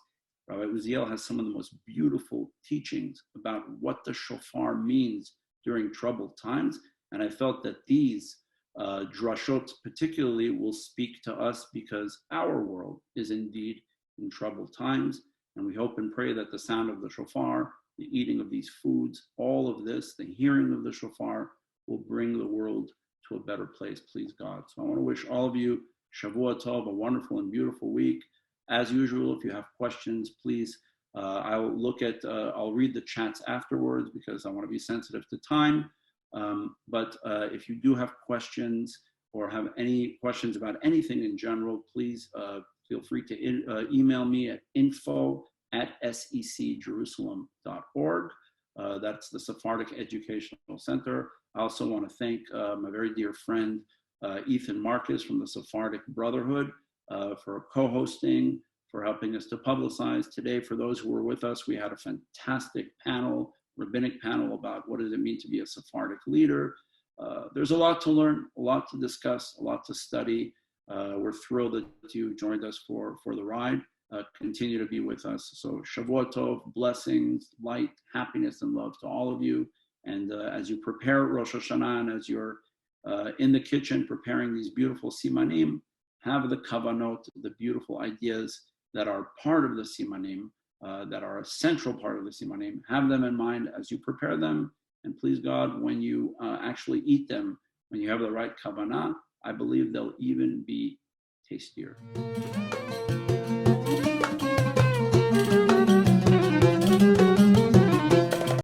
Rabbi Uziel has some of the most beautiful teachings about what the shofar means during troubled times. And I felt that these drashot particularly will speak to us because our world is indeed in troubled times. And we hope and pray that the sound of the shofar, the eating of these foods, all of this, the hearing of the shofar will bring the world to a better place, please God. So I want to wish all of you Shavua Tov, a wonderful and beautiful week. As usual, if you have questions, please, I'll read the chats afterwards because I want to be sensitive to time. But if you do have questions or have any questions about anything in general, please feel free to email me at info at secjerusalem.org. That's the Sephardic Educational Center. I also want to thank my very dear friend, Ethan Marcus from the Sephardic Brotherhood for co-hosting, for helping us to publicize. Today, for those who were with us, we had a fantastic panel, rabbinic panel about what does it mean to be a Sephardic leader. There's a lot to learn, a lot to discuss, a lot to study. We're thrilled that you joined us for the ride. Continue to be with us. So Shavua Tov, blessings, light, happiness, and love to all of you. And as you prepare Rosh Hashanah, and as you're in the kitchen preparing these beautiful simanim, have the kavanot, the beautiful ideas that are part of the simanim, that are a central part of the simanim. Have them in mind as you prepare them. And please God, when you actually eat them, when you have the right kavanah, I believe they'll even be tastier.